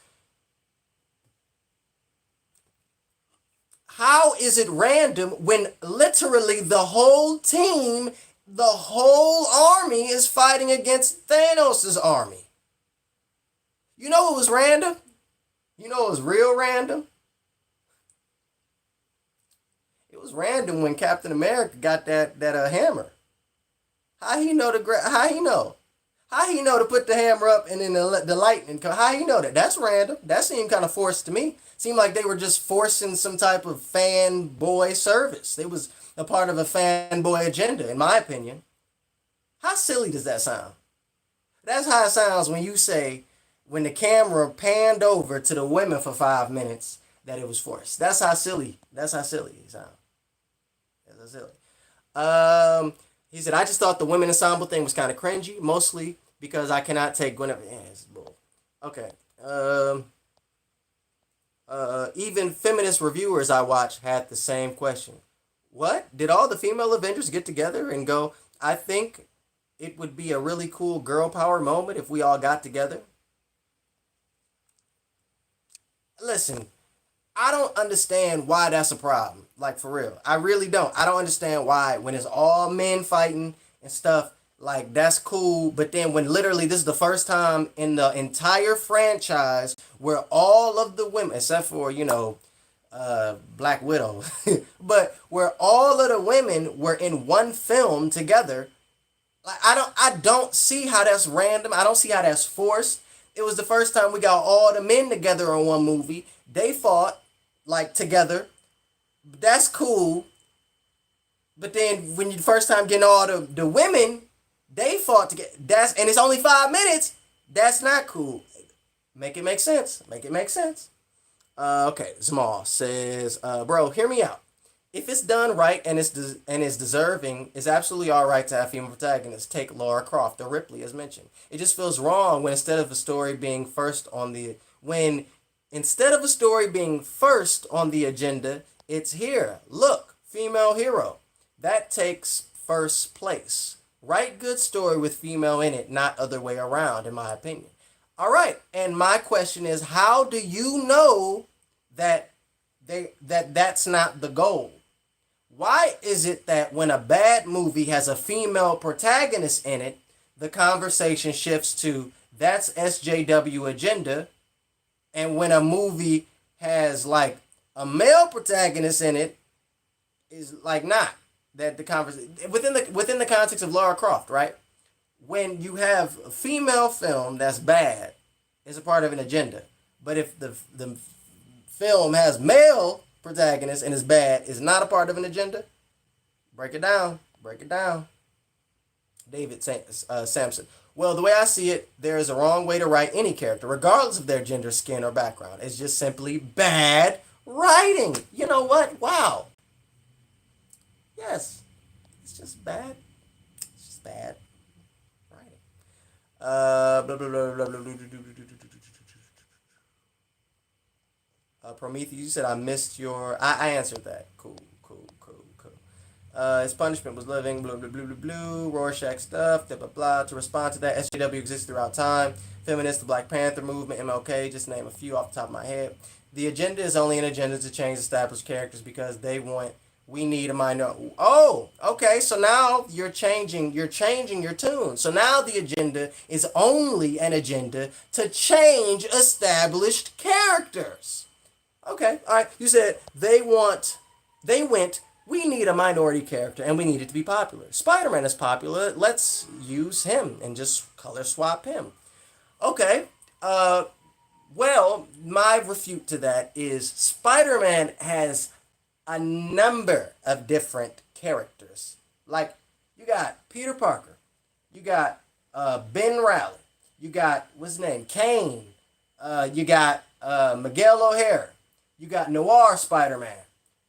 How is it random when literally the whole team, the whole army is fighting against Thanos' army? You know it was random? You know it was real random? It was random when Captain America got that hammer. How he know how he know? How he know to put the hammer up and then the lightning come? How he know that? That's random. That seemed kind of forced to me. Seemed like they were just forcing some type of fanboy service. It was a part of a fanboy agenda, in my opinion. How silly does that sound? That's how it sounds when you say, when the camera panned over to the women for 5 minutes, that it was forced. That's how silly. That's how silly it sounds. That's how silly. He said, I just thought the women ensemble thing was kind of cringy, mostly because I cannot take Gwen. Yeah, it's bull. Okay. Even feminist reviewers I watch had the same question. What? Did all the female Avengers get together and go, I think it would be a really cool girl power moment if we all got together? Listen, I don't understand why that's a problem. Like, for real. I really don't. I don't understand why, when it's all men fighting and stuff, like, that's cool. But then when literally this is the first time in the entire franchise where all of the women, except for, Black Widow, but where all of the women were in one film together, like, I don't see how that's random. I don't see how that's forced. It was the first time we got all the men together in one movie. They fought, like, together. That's cool. But then when you the first time getting all the women, they fought together. And it's only 5 minutes. That's not cool. Make it make sense. Make it make sense. Okay, Small says, bro, hear me out. If it's done right and it's deserving, it's absolutely all right to have female protagonists. Take Laura Croft or Ripley as mentioned. It just feels wrong when instead of a story being first on the agenda, it's here. Look, female hero. That takes first place. Write good story with female in it, not other way around, in my opinion. All right, and my question is, how do you know that that's not the goal? Why is it that when a bad movie has a female protagonist in it, the conversation shifts to that's SJW agenda, and when a movie has like a male protagonist in it, is like not that the conversation within the context of Lara Croft, right? When you have a female film that's bad, it's a part of an agenda. But if the film has male protagonist and is bad, is not a part of an agenda. Break it down. Break it down. David Sampson. Well, the way I see it, there is a wrong way to write any character, regardless of their gender, skin, or background. It's just simply bad writing. You know what? Wow. Yes. It's just bad. It's just bad writing. Blah, blah, blah, blah, blah, blah, blah, blah. Prometheus, you said I missed your. I answered that. Cool. His punishment was living. Blah blah blah blah blah. Rorschach stuff. Blah blah blah. To respond to that, SJW exists throughout time. Feminist, the Black Panther movement, MLK. Just name a few off the top of my head. The agenda is only an agenda to change established characters because they want. We need a minority. Oh, okay. So now you're changing your tune. So now the agenda is only an agenda to change established characters. Okay, all right. You said they went, we need a minority character and we need it to be popular. Spider Man is popular. Let's use him and just color swap him. Okay. Uh, well, my refute to that is Spider Man has a number of different characters. Like, you got Peter Parker, you got Ben Riley, you got, what's his name, Kane, you got Miguel O'Hara, you got Noir Spider Man,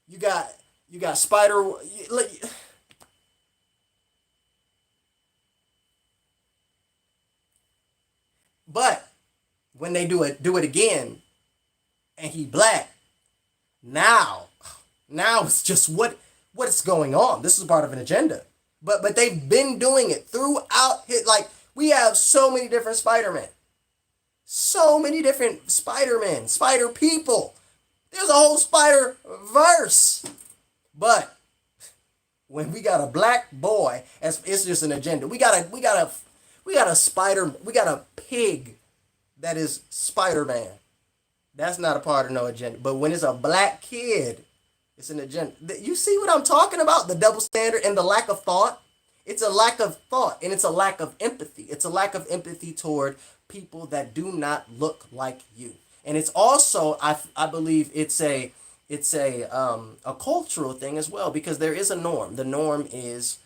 you got Spider. But when they do it again, and he black, now it's just what's going on. This is part of an agenda. But they've been doing it throughout hit, like, we have so many different Spider-Man. So many different Spider-Man, Spider people. There's a whole Spider verse. But when we got a black boy, it's just an agenda. We got a spider, we got a pig that is Spider-Man. That's not a part of no agenda. But when it's a black kid, it's an agenda. You see what I'm talking about? The double standard and the lack of thought? It's a lack of thought and it's a lack of empathy. It's a lack of empathy toward people that do not look like you. And it's also, I believe it's a cultural thing as well, because there is a norm. The norm is,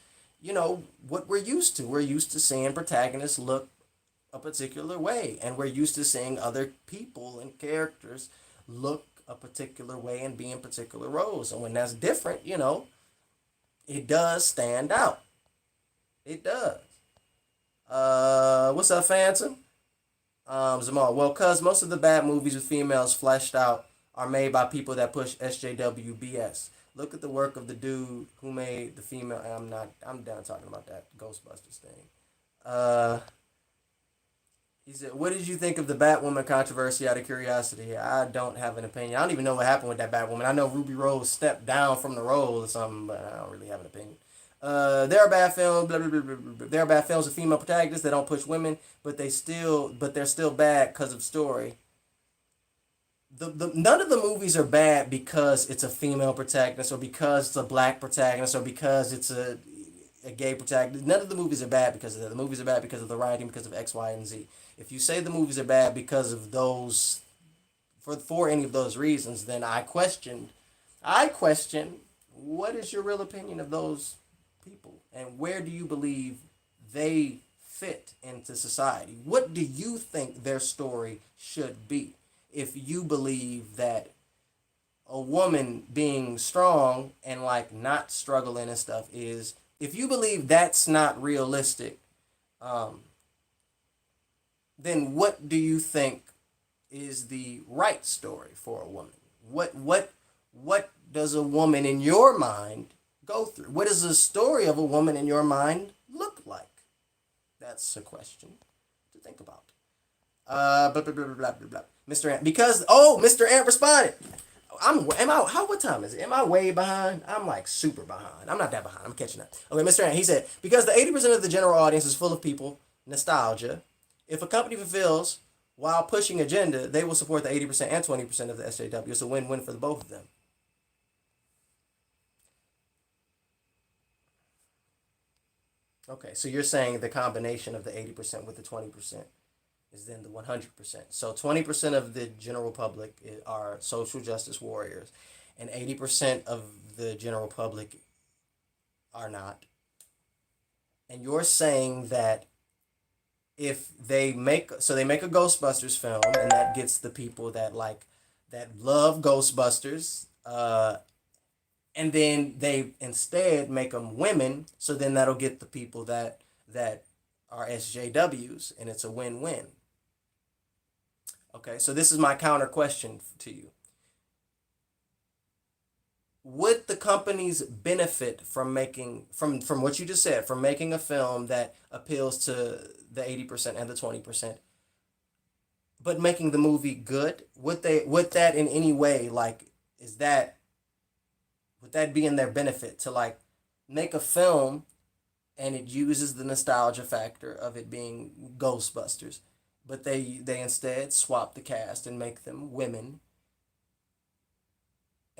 what we're used to. We're used to seeing protagonists look a particular way, and we're used to seeing other people and characters look a particular way and be in particular roles. And when that's different, it does stand out. It does. What's up, Phantom? Zamal. Well, cuz most of the bad movies with females fleshed out are made by people that push SJW BS. Look at the work of the dude who made the female. I'm done talking about that Ghostbusters thing. Uh, he said, "What did you think of the Batwoman controversy? Out of curiosity, I don't have an opinion. I don't even know what happened with that Batwoman. I know Ruby Rose stepped down from the role or something, but I don't really have an opinion. There are bad films. Blah, blah, blah, blah, blah. There are bad films with female protagonists that don't push women, but they're still bad because of story. None of the movies are bad because it's a female protagonist or because it's a black protagonist or because it's a gay protagonist. None of the movies are bad because of that. The movies are bad because of the writing, because of X, Y, and Z. If you say the movies are bad because of those, for any of those reasons, then I question what is your real opinion of those people and where do you believe they fit into society? What do you think their story should be? If you believe that a woman being strong and like not struggling and stuff is, if you believe that's not realistic, um, then what do you think is the right story for a woman? What does a woman in your mind go through? What does the story of a woman in your mind look like? That's a question to think about. Blah, blah, blah, blah, blah, blah. Mr. Ant, because Mr. Ant responded. What time is it? Am I way behind? I'm like super behind. I'm not that behind. I'm catching up. Okay, Mr. Ant, he said, because the 80% of the general audience is full of people, nostalgia. If a company fulfills while pushing agenda, they will support the 80% and 20% of the SJW. It's a win-win for the both of them. Okay, so you're saying the combination of the 80% with the 20% is then the 100%. So 20% of the general public are social justice warriors, and 80% of the general public are not. And you're saying that if they make a Ghostbusters film, and that gets the people that love Ghostbusters, and then they instead make them women, so then that'll get the people that are SJWs, and it's a win-win. Okay, so this is my counter question to you. Would the companies benefit from making from what you just said, from making a film that appeals to the 80% and the 20%, but making the movie good? Would that in any way, like, is that would that be in their benefit to like make a film and it uses the nostalgia factor of it being Ghostbusters, but they instead swap the cast and make them women,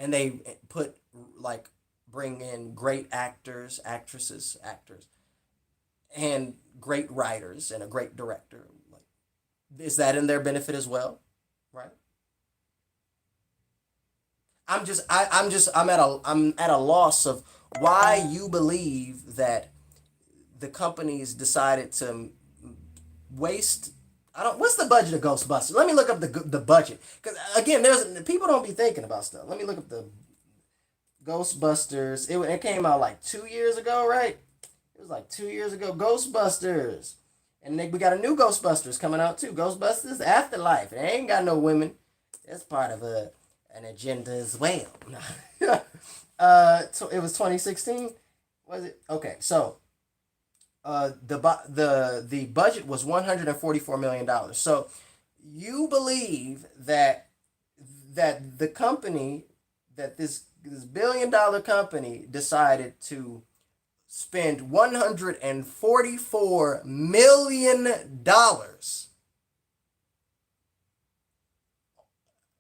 and they put like bring in great actors, actresses, actors, and great writers and a great director. Like, is that in their benefit as well? Right. I'm at a loss of why you believe that the companies decided to waste. I don't. What's the budget of Ghostbusters? Let me look up the budget because again, there's people don't be thinking about stuff. Let me look up the Ghostbusters. It came out like 2 years ago, right? It was like 2 years ago. Ghostbusters, and we got a new Ghostbusters coming out too. Ghostbusters Afterlife. It ain't got no women. That's part of an agenda as well. It was 2016. Was it? Okay, so the budget was $144 million. So you believe that the company that this $1 billion company decided to spend $144 million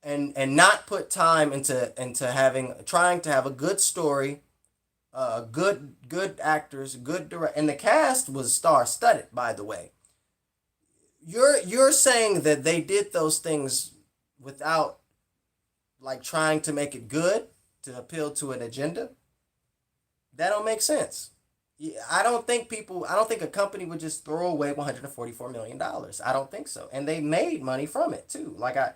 and not put time into having trying to have a good story, good actors, good direct, and the cast was star studded. By the way, you're saying that they did those things without like trying to make it good to appeal to an agenda. That don't make sense. I don't think people. I don't think a company would just throw away $144 million. I don't think so, and they made money from it too. Like I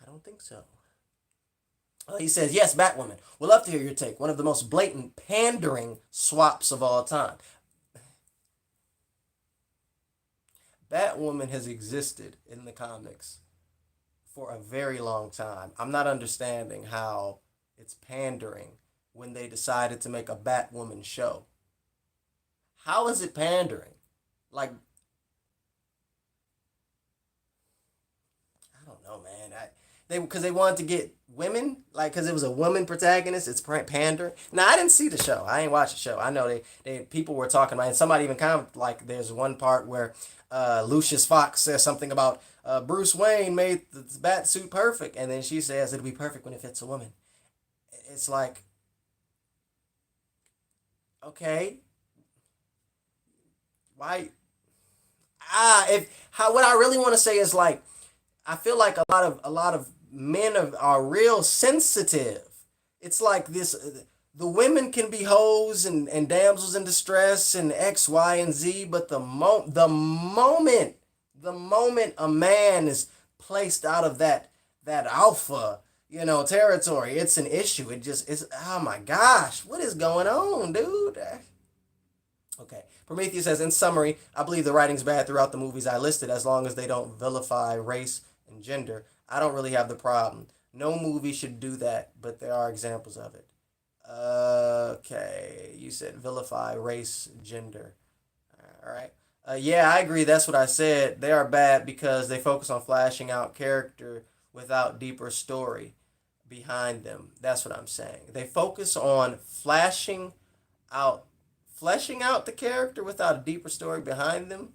don't think so. He says, yes, Batwoman. We'll love to hear your take. One of the most blatant pandering swaps of all time. Batwoman has existed in the comics for a very long time. I'm not understanding how it's pandering when they decided to make a Batwoman show. How is it pandering? Like, I don't know, man. Because they wanted to get women, like because it was a woman protagonist. It's pandering. Now I didn't see the show. I ain't watched the show. I know they people were talking about it. And somebody even commented like there's one part where Lucius Fox says something about Bruce Wayne made the bat suit perfect, and then she says it'll be perfect when it fits a woman. It's like, okay, why? If how what I really want to say is like I feel like a lot of men are real sensitive. It's like this. The women can be hoes and damsels in distress and X, Y, and Z, but the moment a man is placed out of that alpha, territory, it's an issue. It just is. Oh my gosh, what is going on, dude? Okay. Prometheus says, in summary, I believe the writing's bad throughout the movies I listed as long as they don't vilify race and gender. I don't really have the problem. No movie should do that, but there are examples of it. Okay. You said vilify race, gender. All right. Yeah, I agree. That's what I said. They are bad because they focus on flashing out character without deeper story behind them. That's what I'm saying. They focus on out fleshing out the character without a deeper story behind them.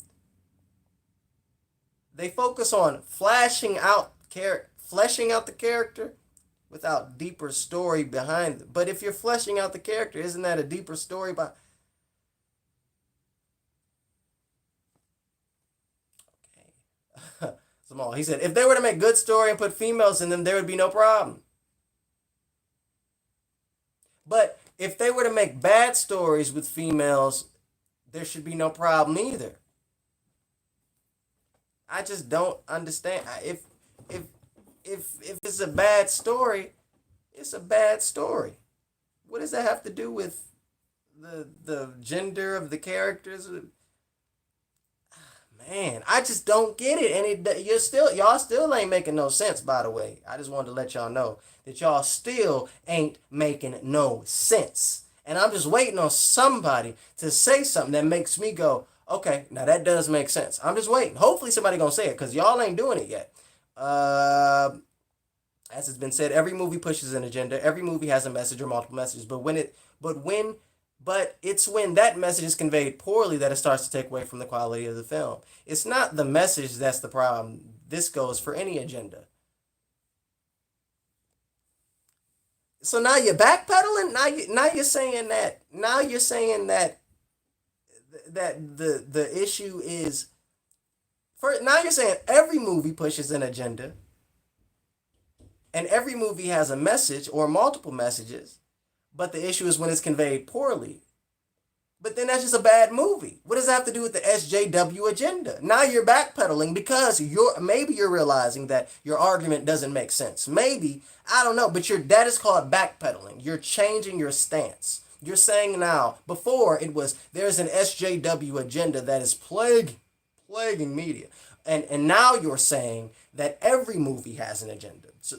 They focus on fleshing out the character without deeper story behind them. But if you're fleshing out the character, isn't that a deeper story by okay. Small. He said if they were to make good story and put females in them, there would be no problem. But if they were to make bad stories with females, there should be no problem either. I just don't understand. If it's a bad story, it's a bad story. What does that have to do with the gender of the characters? Man, I just don't get it, and y'all still ain't making no sense. By the way, I just wanted to let y'all know that y'all still ain't making no sense, and I'm just waiting on somebody to say something that makes me go, okay, now that does make sense. I'm just waiting. Hopefully somebody gonna say it because y'all ain't doing it yet. As it's been said, every movie pushes an agenda. Every movie has a message or multiple messages, but it's when that message is conveyed poorly that it starts to take away from the quality of the film. It's not the message that's the problem. This goes for any agenda. So now you're backpedaling. Now you're saying that. Now you're saying that the issue is. Now you're saying every movie pushes an agenda, and every movie has a message or multiple messages, but the issue is when it's conveyed poorly. But then that's just a bad movie. What does that have to do with the SJW agenda? Now you're backpedaling because you're realizing that your argument doesn't make sense. Maybe, I don't know, but that is called backpedaling. You're changing your stance. You're saying now, before it was there's an SJW agenda that is plaguing media. And now you're saying that every movie has an agenda. So,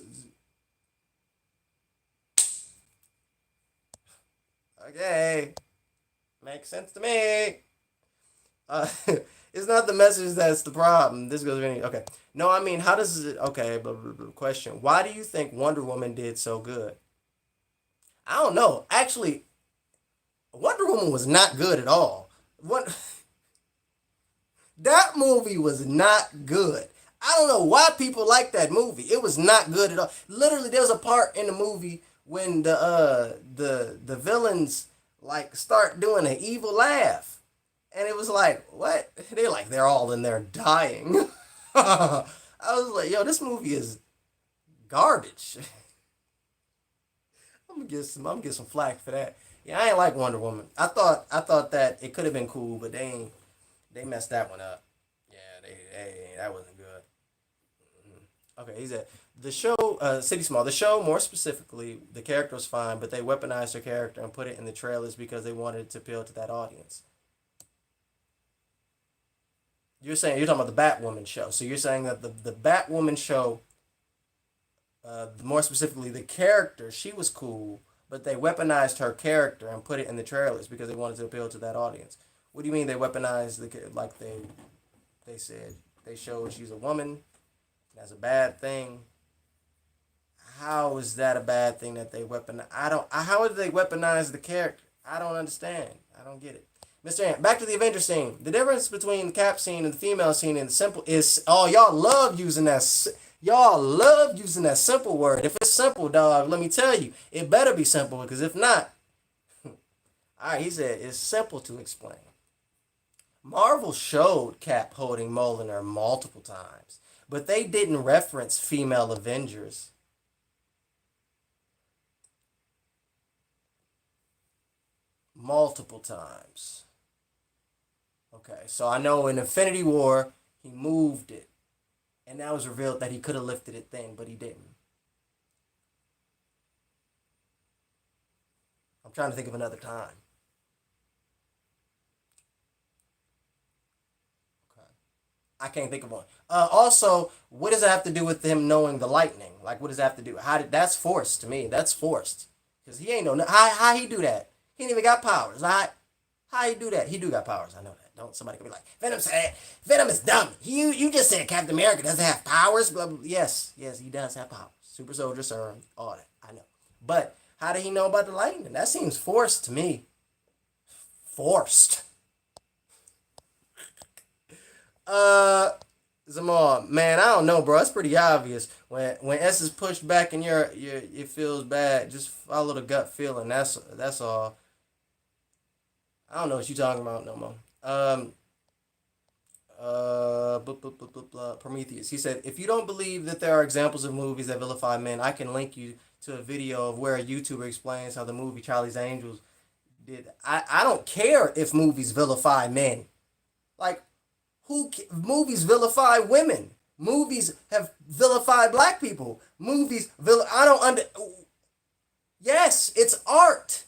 okay, makes sense to me. Uh, it's not the message that's the problem. This goes really okay. No, I mean, how does it? Okay, but question: why do you think Wonder Woman did so good? I don't know. Actually, Wonder Woman was not good at all. What that movie was not good. I don't know why people like that movie. It was not good at all. Literally, there was a part in the movie when the villains like start doing an evil laugh. And it was like, what? They're all in there dying. I was like, yo, this movie is garbage. I'm gonna get some flack for that. Yeah, I ain't like Wonder Woman. I thought that it could have been cool, but they messed that one up. Yeah, that wasn't good. Okay, he said the show, City Small. The show, more specifically, the character was fine, but they weaponized her character and put it in the trailers because they wanted to appeal to that audience. You're talking about the Batwoman show. So you're saying that the Batwoman show, more specifically the character, she was cool, but they weaponized her character and put it in the trailers because they wanted to appeal to that audience. What do you mean they weaponized like they said they showed she's a woman? That's a bad thing. How is that a bad thing that they weapon? I don't. How did they weaponize the character? I don't understand. I don't get it. Mr. Ant, back to the Avengers scene. The difference between the Cap scene and the female scene in the simple is y'all love using that. Y'all love using that simple word. If it's simple, dog, let me tell you, it better be simple because if not, all right, he said it's simple to explain. Marvel showed Cap holding Mjolnir multiple times, but they didn't reference female Avengers multiple times. Okay, so I know in Infinity War he moved it, and now was revealed that he could have lifted it then, but he didn't. I'm trying to think of another time. Okay, I can't think of one. Also, what does it have to do with him knowing the lightning? Like, what does that have to do? That's forced to me. That's forced because he ain't know how he do that. He ain't even got powers. How he do that? He do got powers. I know that. Don't somebody can be like Venom said Venom is dumb. You just said Captain America doesn't have powers. Blah, blah. Yes, he does have powers. Super soldier serum, all that. I know. But how did he know about the lightning? That seems forced to me. Forced. Uh Zamal, man, I don't know, bro. It's pretty obvious. When S is pushed back and it feels bad, just follow the gut feeling. That's all. I don't know what you talking about no more. Prometheus. He said, if you don't believe that there are examples of movies that vilify men, I can link you to a video of where a YouTuber explains how the movie Charlie's Angels did. I don't care if movies vilify men. Like, movies vilify women. Movies have vilified black people. I don't under. Yes, it's art.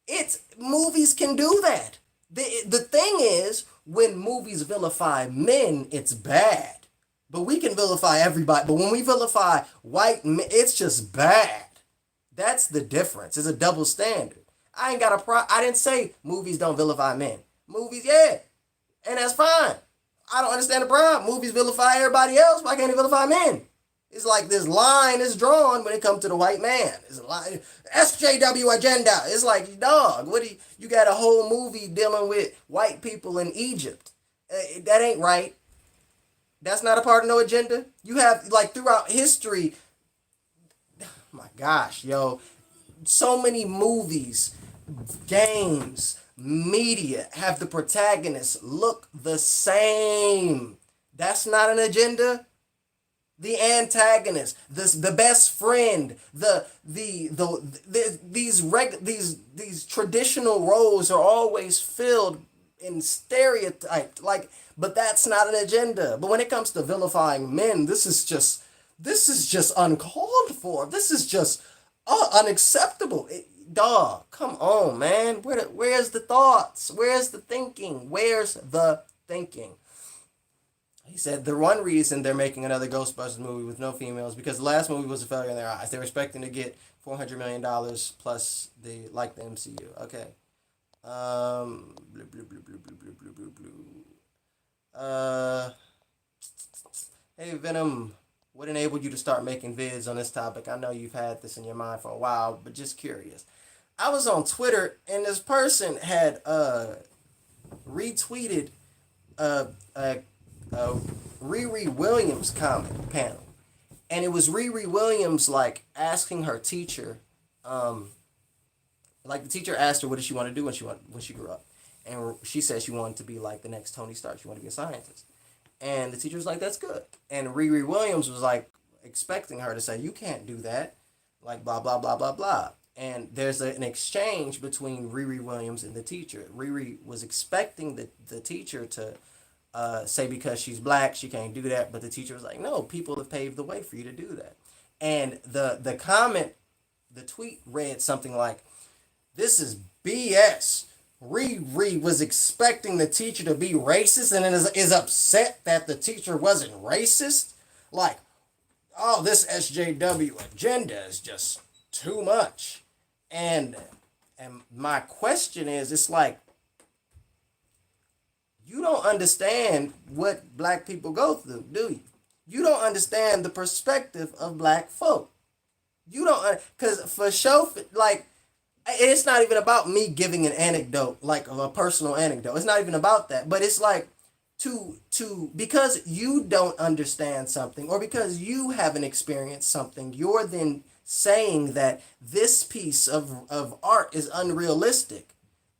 It's movies can do that. The thing is, when movies vilify men, it's bad. But we can vilify everybody. But when we vilify white men, it's just bad. That's the difference. It's a double standard. I ain't got a pro. I didn't say movies don't vilify men. Movies, yeah, and that's fine. I don't understand the problem. Movies vilify everybody else. Why can't they vilify men? It's like this line is drawn when it comes to the white man. It's a line, SJW agenda. It's like, dog, what do you got a whole movie dealing with white people in Egypt? That ain't right. That's not a part of no agenda. You have like throughout history. My gosh, yo, so many movies, games, media have the protagonists look the same. That's not an agenda. The antagonist, the best friend, these traditional roles are always filled in stereotyped, like, but that's not an agenda. But when it comes to vilifying men, this is just uncalled for. This is just unacceptable. Dog, come on, man. Where's the thoughts? Where's the thinking? Where's the thinking? He said the one reason they're making another Ghostbusters movie with no females because the last movie was a failure in their eyes. They were expecting to get $400 million plus the MCU. Okay. Blue, blue, blue, blue, blue, blue, blue, blue, blue. Hey Venom, what enabled you to start making vids on this topic? I know you've had this in your mind for a while, but just curious. I was on Twitter and this person had retweeted a Riri Williams comment panel, and it was Riri Williams like asking her teacher, like the teacher asked her what did she want to do when she grew up, and she said she wanted to be like the next Tony Stark. She wanted to be a scientist, and the teacher was like, "That's good," and Riri Williams was like expecting her to say, "You can't do that," like blah blah blah blah blah. And there's an exchange between Riri Williams and the teacher. Riri was expecting the teacher to say because she's black she can't do that, but the teacher was like, no, people have paved the way for you to do that. And the comment, the tweet read something like, this is BS. Riri was expecting the teacher to be racist and is upset that the teacher wasn't racist. Like, oh, this SJW agenda is just too much. And my question is, it's like, you don't understand what black people go through, do you? You don't understand the perspective of black folk. You don't, because for sure, like, it's not even about me giving an anecdote, like a personal anecdote. It's not even about that. But it's like, because you don't understand something or because you haven't experienced something, you're then saying that this piece of art is unrealistic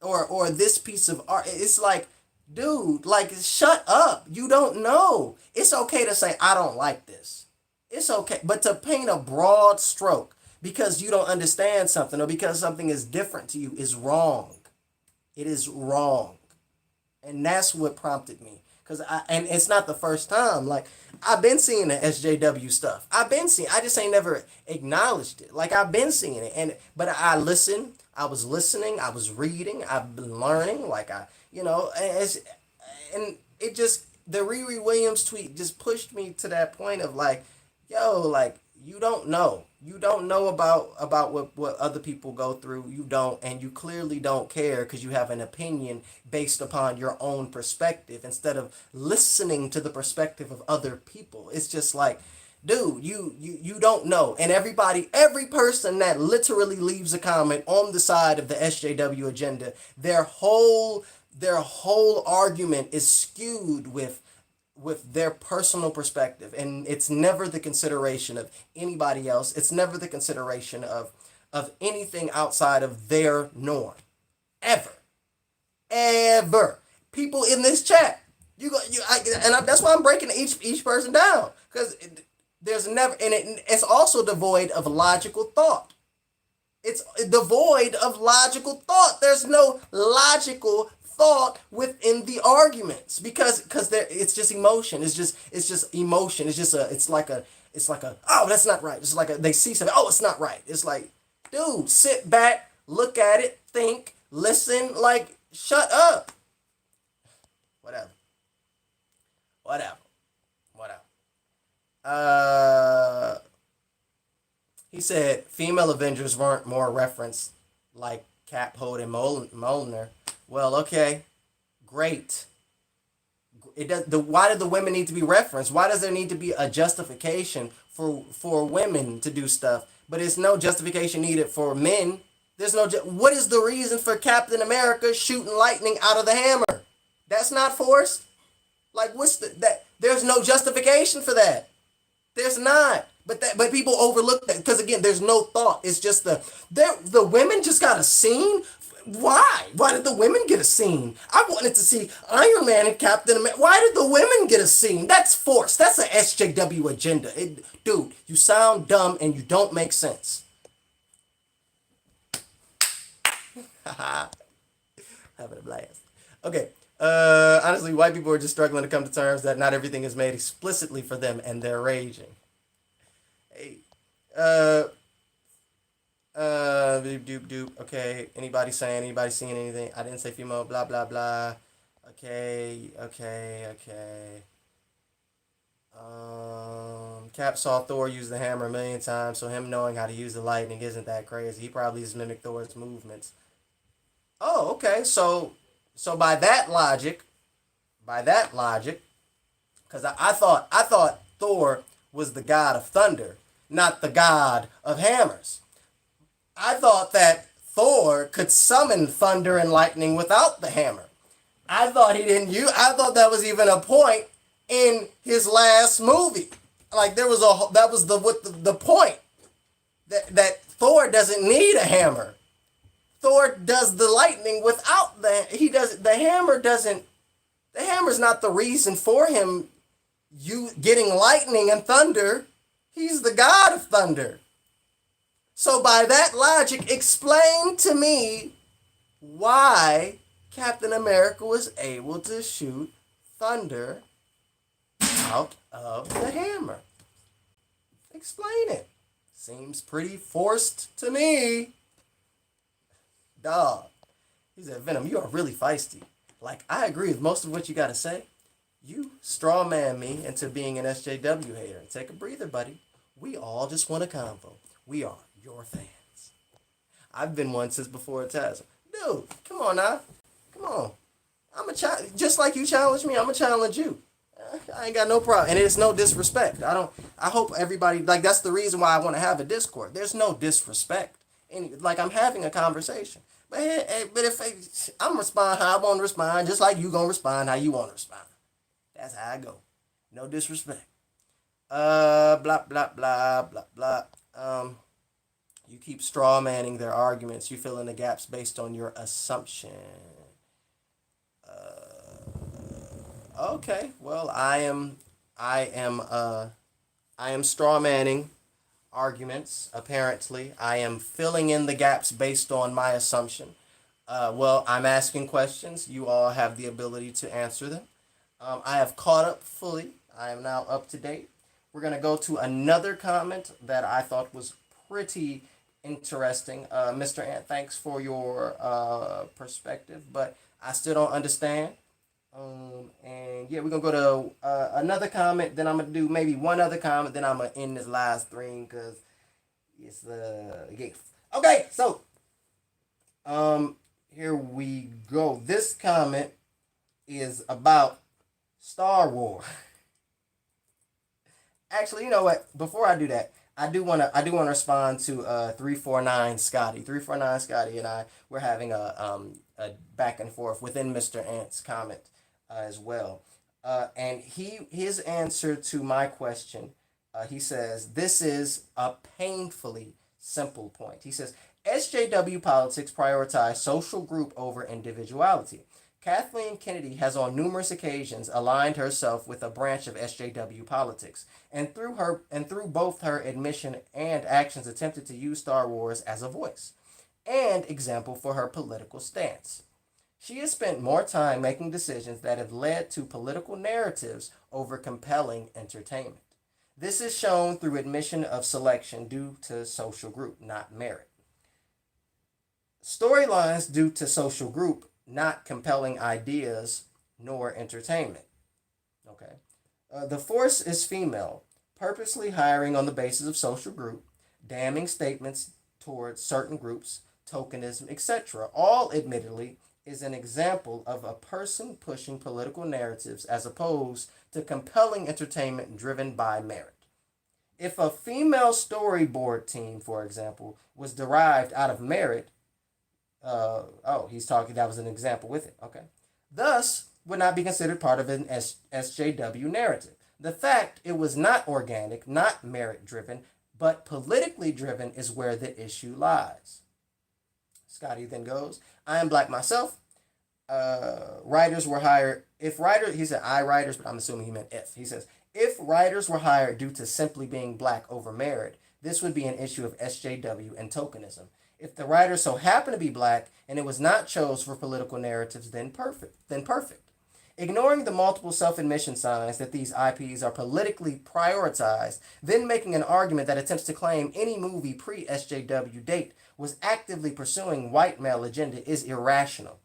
or this piece of art, it's like, dude, like, shut up. You don't know. It's okay to say, I don't like this. It's okay. But to paint a broad stroke because you don't understand something or because something is different to you is wrong. It is wrong. And that's what prompted me. And it's not the first time. Like, I've been seeing the SJW stuff. I just ain't never acknowledged it. Like, I've been seeing it. But I listened. I was listening. I was reading. I've been learning. Like, and it just, the Riri Williams tweet just pushed me to that point of like, yo, like, you don't know. You don't know about what other people go through. You don't, and you clearly don't care because you have an opinion based upon your own perspective instead of listening to the perspective of other people. It's just like, dude, you don't know. And every person that literally leaves a comment on the side of the SJW agenda, their whole argument is skewed with their personal perspective, and it's never the consideration of anybody else. It's never the consideration of anything outside of their norm, ever. People in this chat, that's why I'm breaking each person down, because there's never, and it's also devoid of logical thought. It's devoid of logical thought. There's no logical thought within the arguments because it's just emotion. It's just emotion. It's like a oh, that's not right. It's like they see something, oh, it's not right. It's like, dude, sit back, look at it, think, listen, like, shut up. Whatever. He said female Avengers weren't more referenced like Cap, Holt, and Molnar. Well, okay, great. Why do the women need to be referenced? Why does there need to be a justification for women to do stuff, but it's no justification needed for men? There's no. What is the reason for Captain America shooting lightning out of the hammer? That's not forced. Like, what's that? There's no justification for that. There's not. But people overlook that because again, there's no thought. It's just the women just got a scene. Why? Why did the women get a scene? I wanted to see Iron Man and Captain America. Why did the women get a scene? That's forced. That's an SJW agenda. Dude, you sound dumb and you don't make sense. Having a blast. Okay. Honestly, white people are just struggling to come to terms that not everything is made explicitly for them, and they're raging. Hey, doop doop doop. Okay, anybody seeing anything? I didn't say female. Blah blah blah. Okay. Cap saw Thor use the hammer a million times, so him knowing how to use the lightning isn't that crazy. He probably just mimicked Thor's movements. Oh, okay. So by that logic, because I thought Thor was the god of thunder, not the god of hammers. I thought that Thor could summon thunder and lightning without the hammer. I thought he didn't use. I thought that was even a point in his last movie. Like that was the point that Thor doesn't need a hammer. Thor does the lightning without the hammer doesn't. The hammer's not the reason for him you getting lightning and thunder. He's the god of thunder. So by that logic, explain to me why Captain America was able to shoot thunder out of the hammer. Explain it. Seems pretty forced to me. Dog. He said, Venom, you are really feisty. Like, I agree with most of what you got to say. You strawman me into being an SJW hater. Take a breather, buddy. We all just want a convo. We are your fans. I've been one since before Taz. Dude, come on now. Come on. Just like you challenge me, I'm going to challenge you. I ain't got no problem. And it's no disrespect. I hope everybody, like, that's the reason why I want to have a Discord. There's no disrespect. Like, I'm having a conversation. But if I'm respond how I want to respond, just like you gonna respond how you want to respond. That's how I go. No disrespect. Blah blah blah blah blah. You keep straw manning their arguments. You fill in the gaps based on your assumption. Okay. Well, I am straw manning arguments. Apparently, I am filling in the gaps based on my assumption. Well, I'm asking questions. You all have the ability to answer them. I have caught up fully. I am now up to date. We're going to go to another comment that I thought was pretty interesting. Mr. Ant, thanks for your perspective, but I still don't understand. And yeah, we're going to go to another comment. Then I'm going to do maybe one other comment. Then I'm going to end this live stream because it's yeah. Okay, so here we go. This comment is about Star Wars. Actually, you know what? Before I do that, I do want to respond to 349 Scotty. 349 Scotty and I were having a back and forth within Mr. Ant's comment as well. And his answer to my question, he says, this is a painfully simple point. He says, SJW politics prioritize social group over individuality. Kathleen Kennedy has on numerous occasions aligned herself with a branch of SJW politics, and through both her admission and actions attempted to use Star Wars as a voice and example for her political stance. She has spent more time making decisions that have led to political narratives over compelling entertainment. This is shown through admission of selection due to social group, not merit. Storylines due to social group, not compelling ideas nor entertainment. Okay. The force is female, purposely hiring on the basis of social group, damning statements towards certain groups, tokenism, etc. All admittedly is an example of a person pushing political narratives as opposed to compelling entertainment driven by merit. If a female storyboard team, for example, was derived out of merit, he's talking, that was an example with it, okay, thus would not be considered part of an SJW narrative. The fact it was not organic, not merit driven, but politically driven is where the issue lies. Scotty then goes, I am black myself. Writers were hired. If writers, he said I writers, but I'm assuming he meant if. He says, if writers were hired due to simply being black over merit, this would be an issue of SJW and tokenism. If the writer so happened to be black and it was not chose for political narratives, then perfect. Then perfect. Ignoring the multiple self-admission signs that these IPs are politically prioritized, then making an argument that attempts to claim any movie pre-SJW date was actively pursuing white male agenda is irrational.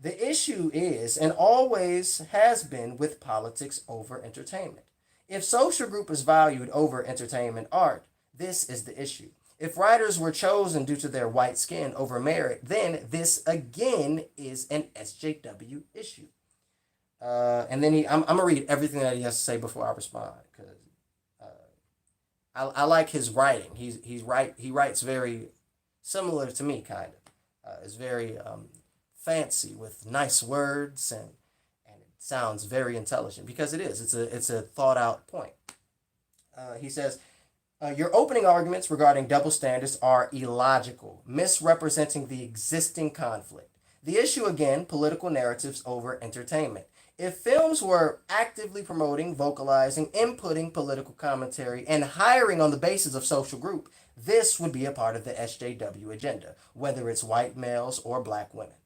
The issue is, and always has been, with politics over entertainment. If social group is valued over entertainment art, this is the issue. If writers were chosen due to their white skin over merit, then this again is an SJW issue. And then I'm gonna read everything that he has to say before I respond, because I like his writing. He writes very similar to me, kind of. It's very fancy with nice words, and it sounds very intelligent, because it is. It's a thought out point. He says, your opening arguments regarding double standards are illogical, misrepresenting the existing conflict. The issue again, political narratives over entertainment. If films were actively promoting, vocalizing, inputting political commentary, and hiring on the basis of social group, this would be a part of the SJW agenda, whether it's white males or black women.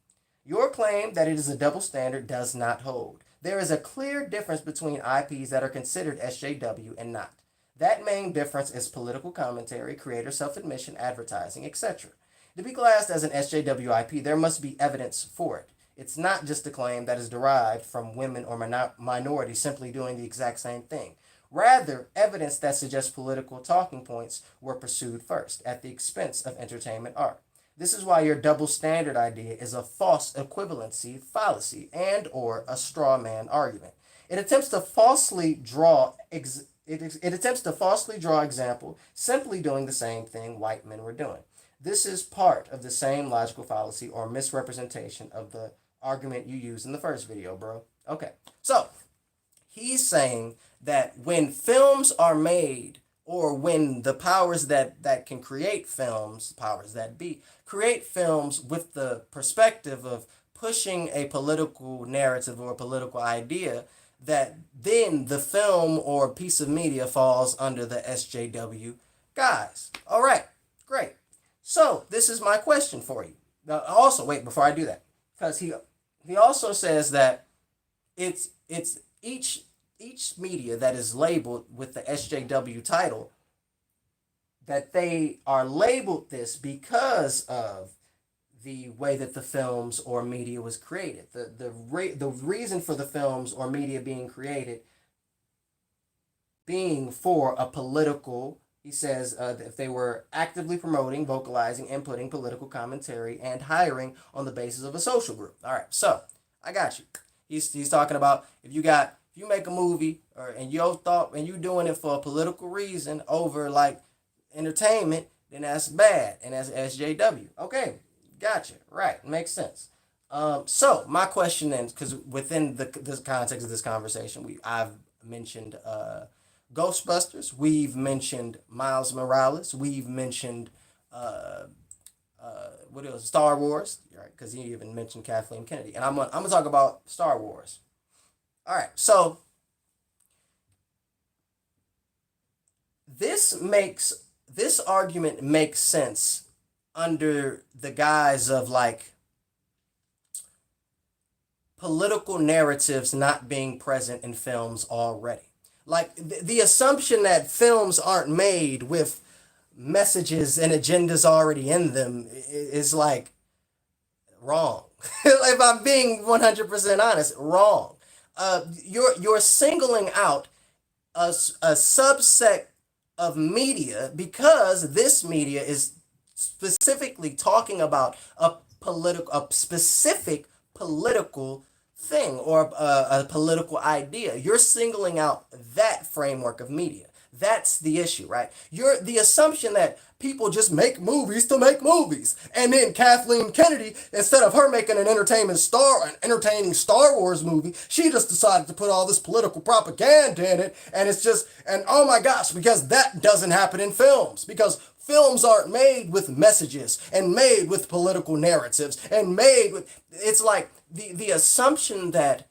Your claim that it is a double standard does not hold. There is a clear difference between IPs that are considered SJW and not. That main difference is political commentary, creator self-admission, advertising, etc. To be classed as an SJW IP, there must be evidence for it. It's not just a claim that is derived from women or minorities simply doing the exact same thing. Rather, evidence that suggests political talking points were pursued first, at the expense of entertainment art. This is why your double standard idea is a false equivalency fallacy and or a straw man argument. It attempts to falsely draw example, simply doing the same thing white men were doing. This is part of the same logical fallacy or misrepresentation of the argument you used in the first video, bro. Okay, so he's saying that when films are made, or when the powers that can create films, powers that be, create films with the perspective of pushing a political narrative or a political idea, that then the film or piece of media falls under the SJW guys. All right, great. So this is my question for you. Now, also, wait, before I do that, because he also says that it's each media that is labeled with the SJW title, that they are labeled this because of the way that the films or media was created. The reason for the films or media being created being for a political, he says, if they were actively promoting, vocalizing, inputting political commentary, and hiring on the basis of a social group. All right, so I got you. He's talking about if you make a movie and you doing it for a political reason over like entertainment, then that's bad, and that's SJW. Okay, gotcha. Right, makes sense. So my question then, because within the context of this conversation, I've mentioned Ghostbusters, we've mentioned Miles Morales, we've mentioned what else? Star Wars, right? Because you even mentioned Kathleen Kennedy, and I'm gonna talk about Star Wars. All right, so this argument makes sense under the guise of like political narratives not being present in films already. Like the assumption that films aren't made with messages and agendas already in them is like wrong. If I'm being 100% honest, wrong. You're singling out a subset of media because this media is specifically talking about a specific political thing or a political idea. You're singling out that framework of media. That's the issue, right? The assumption that people just make movies to make movies. And then Kathleen Kennedy, instead of her making an entertaining Star Wars movie, she just decided to put all this political propaganda in it. And it's just, and oh my gosh, because that doesn't happen in films. Because films aren't made with messages and made with political narratives and made with, it's like the assumption that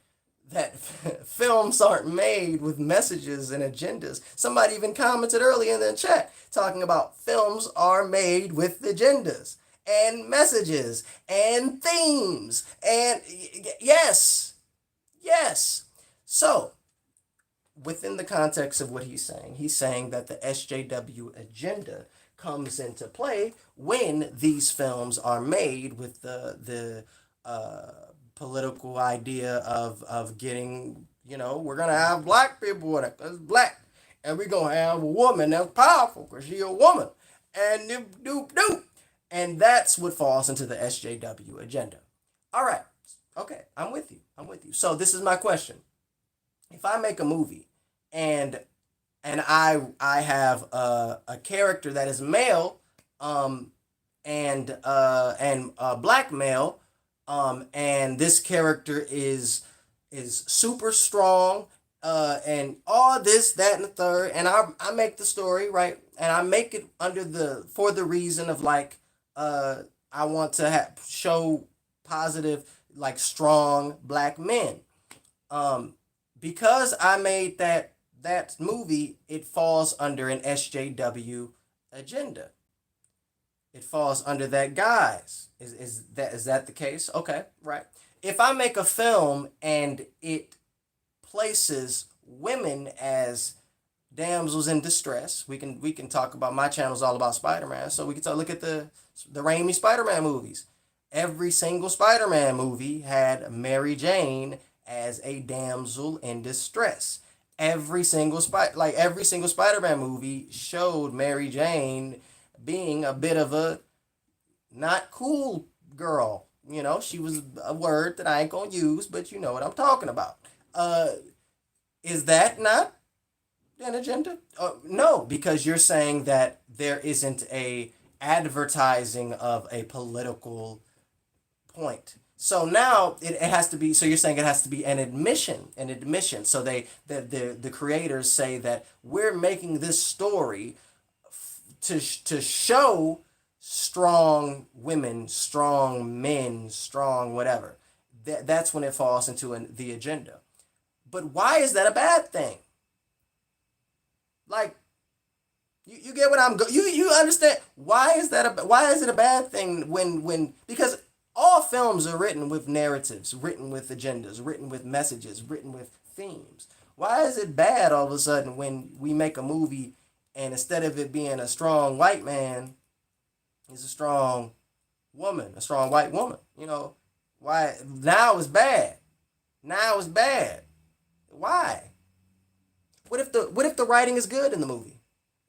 films aren't made with messages and agendas. Somebody even commented earlier in the chat talking about films are made with agendas and messages and themes. And yes, yes. So, within the context of what he's saying that the SJW agenda comes into play when these films are made with the political idea of getting, we're gonna have black people in it because black, and we're gonna have a woman that's powerful because she a woman, and doop. And that's what falls into the SJW agenda. All right, okay, I'm with you. So this is my question: if I make a movie and I have a character that is male, and black male, and this character is super strong, and all this, that, and the third, and I make the story, right, and I make it for the reason of like, I want to show positive, like, strong black men, because I made that movie, it falls under an SJW agenda. It falls under that guise. Is that the case? Okay, right. If I make a film and it places women as damsels in distress, we can talk about, my channel's all about Spider-Man, so we can look at the Raimi Spider-Man movies. Every single Spider-Man movie had Mary Jane as a damsel in distress. Every single Spider-Man movie showed Mary Jane being a bit of a not cool girl. She was a word that I ain't gonna use, but you know what I'm talking about. Is that not an agenda? No, because you're saying that there isn't a advertising of a political point. So now it has to be. So you're saying it has to be an admission. So the creators say that we're making this story to show strong women, strong men, strong whatever. That's when it falls into the agenda. But why is that a bad thing? Like, you get what I'm you understand why is it a bad thing when because all films are written with narratives, written with agendas, written with messages, written with themes. Why is it bad all of a sudden when we make a movie and instead of it being a strong white man, it's a strong woman, a strong white woman? Why now it's bad? Now it's bad. Why? What if the writing is good in the movie?